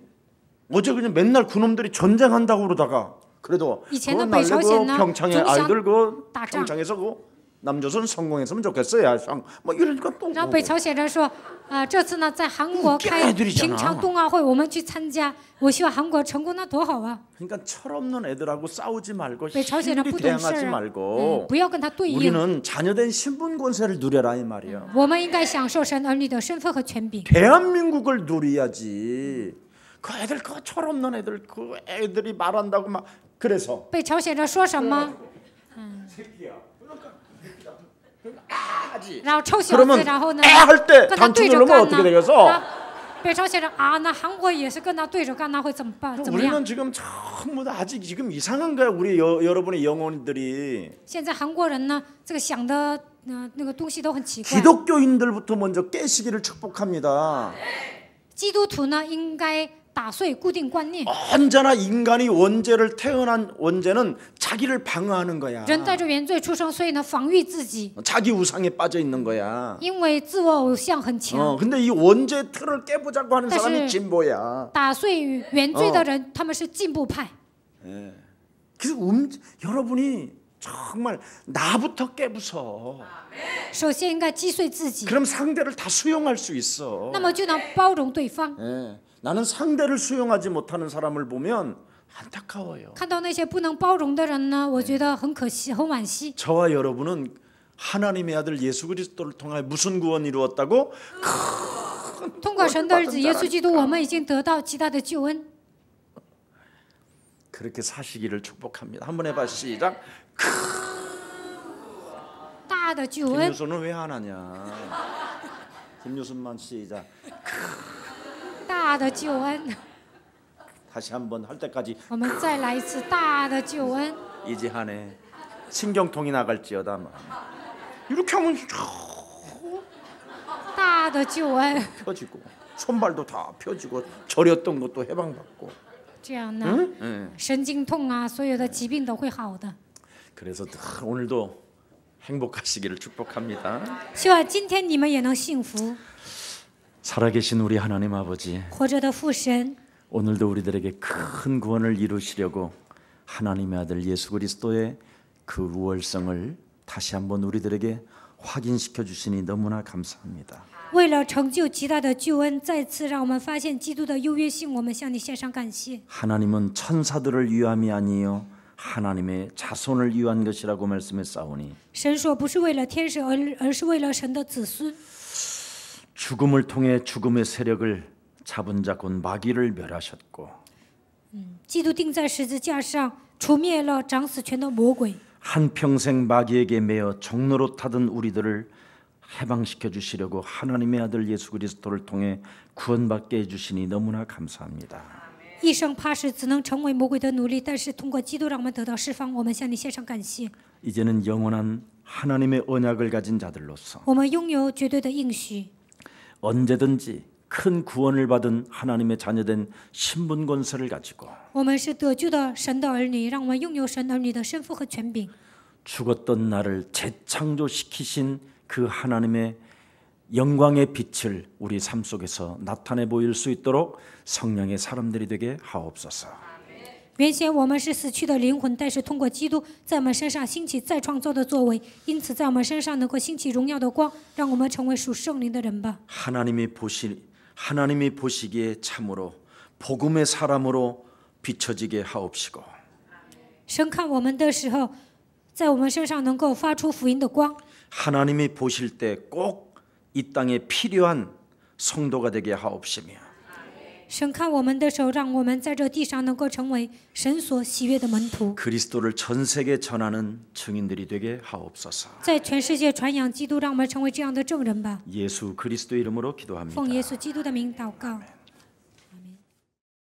어제 그냥 맨날 그놈들이 전쟁한다고 그러다가 그래도 이제는 그건 날래 그北朝鲜呢, 평창의 종상 아이들 그打仗. 평창에서 그 남조선 성공했으면 좋겠어요. 야상 뭐 이러니까 또 然后北朝鲜人说，这次呢在韩国开平昌冬奥会，我们去参加，我希望韩国成功，那多好啊！ 그러니까 철없는 애들하고 싸우지 말고 北朝鲜人 힘들이 不懂事 대항하지 啊， 말고 不要跟他对应。 우리는 자녀된 신분 권세를 누려라 이 말이야. 我们应该享受神儿女的身份和权柄。 대한민국을 누려야지. 그 애들 그 철없는 애들 그 애들이 말한다고 막 그래서 北朝鲜人说什么？ 然后臭小子， 그러면 然后呢 할 때 跟他 단추 对着 누르면 干 어떻게 呢？ 되겠어? 啊北朝鲜人啊，那韩国也是跟他对着干，那会怎么办？怎么样？ 우리는 지금 전부 다 아직 지금 이상한 거야. 우리 여러분의 영혼들이 现在韩国人呢，这个想的那个东西都很奇怪。 기독교인들부터 먼저 깨시기를 축복합니다. 基督徒呢，应该打碎固定观念。 언제나 인간이 태어난 원죄는 자기를 방어하는 거야. 人带着原罪出生，所以呢，防御自己， 자기 우상에 빠져 있는 거야. 因为自我偶像很强。 근데 이 원죄 틀을 깨보자고 하는 다시- 사람이 진보야. 打碎原罪的人，他们是进步派。 그래서 여러분이 정말 나부터 깨부숴. 首先应该击碎自己， 그럼 상대를 다 수용할 수 있어. 那么就能包容对方。 예. 나는 상대를 수용하지 못하는 사람을 보면 안타까워요. 看到那些不能包容的人呢，我觉得很可惜，很惋惜。 저와 여러분은 하나님의 아들 예수 그리스도를 통해 무슨 구원을 이루었다고? 通过神的儿子耶稣基督，我们已经得到极大的救恩。 그렇게 사시기를 축복합니다. 한번 해봐. 시작. 大的救恩， 김유선은 왜 안 하냐? 김유선만 시작. 大的救恩。 다시 한번 할 때까지 我们再来一次大的救恩。 이지하네. 신경통이 나갈지어다. 이렇게 하면 大的救恩， 펴지고 손발도 다 펴지고 저렸던 것도 해방받고. 这样呢，神经痛啊，所有的疾病都会好的。 그래서 늘 오늘도 행복하시기를 축복합니다. 希望今天你们也能幸福。 살아계신 우리 하나님 아버지, 活着的父神， 오늘도 우리들에게 큰 구원을 이루시려고 하나님의 아들 예수 그리스도의 그 우월성을 다시 한번 우리들에게 확인시켜 주시니 너무나 감사합니다. 为了成就极大的救恩，再次让我们发现基督的优越性，我们向你献上感谢。 하나님은 천사들을 위함이 아니요 하나님의 자손을 위한 것이라고 말씀했사오니 神说不是为了天使，而是为了神的子孙。 죽음을 통해 죽음의 세력을 잡은 자 곧 마귀를 멸하셨고 基督钉在十字架上，除灭了掌死权的魔鬼。 한평생 마귀에게 매여 종로로 타던 우리들을 해방시켜 주시려고 하나님의 아들 예수 그리스도를 통해 구원받게 해주시니 너무나 감사합니다. 一生怕是只能成为魔鬼的奴隶，但是通过基督让我们得到释放，我们向你献上感谢。 이제는 영원한 하나님의 언약을 가진 자들로서 我们拥有绝对的应许， 언제든지 큰 구원을 받은 하나님의 자녀된 신분 권세를 가지고 我们是得救的神的儿女，让我们拥有神儿女的身份和权柄。 죽었던 나를 재창조시키신 그 하나님의 영광의 빛을 우리 삶 속에서 나타내 보일 수 있도록 성령의 사람들이 되게 하옵소서. 原先我们是死去的灵魂，但是通过基督在我们身上兴起再创造的作为，因此在我们身上能够兴起荣耀的光，让我们成为属圣灵的人吧。 하나님이 보시기에 참으로 복음의 사람으로 비춰지게 하옵시고 神看我们的时候，在我们身上能够发出福音的光。 하나님이 보실 때 꼭 이 땅에 필요한 성도가 되게 하옵시며 神看我们的时候，让我们在这地上能够成为神所喜悦的门徒， 그리스도를 전 세계 전하는 증인들이 되게 하옵소서. 在全世界传扬基督，让我们成为这样的证人吧。 예수 그리스도 이름으로 기도합니다. 奉耶稣基督的名祷告。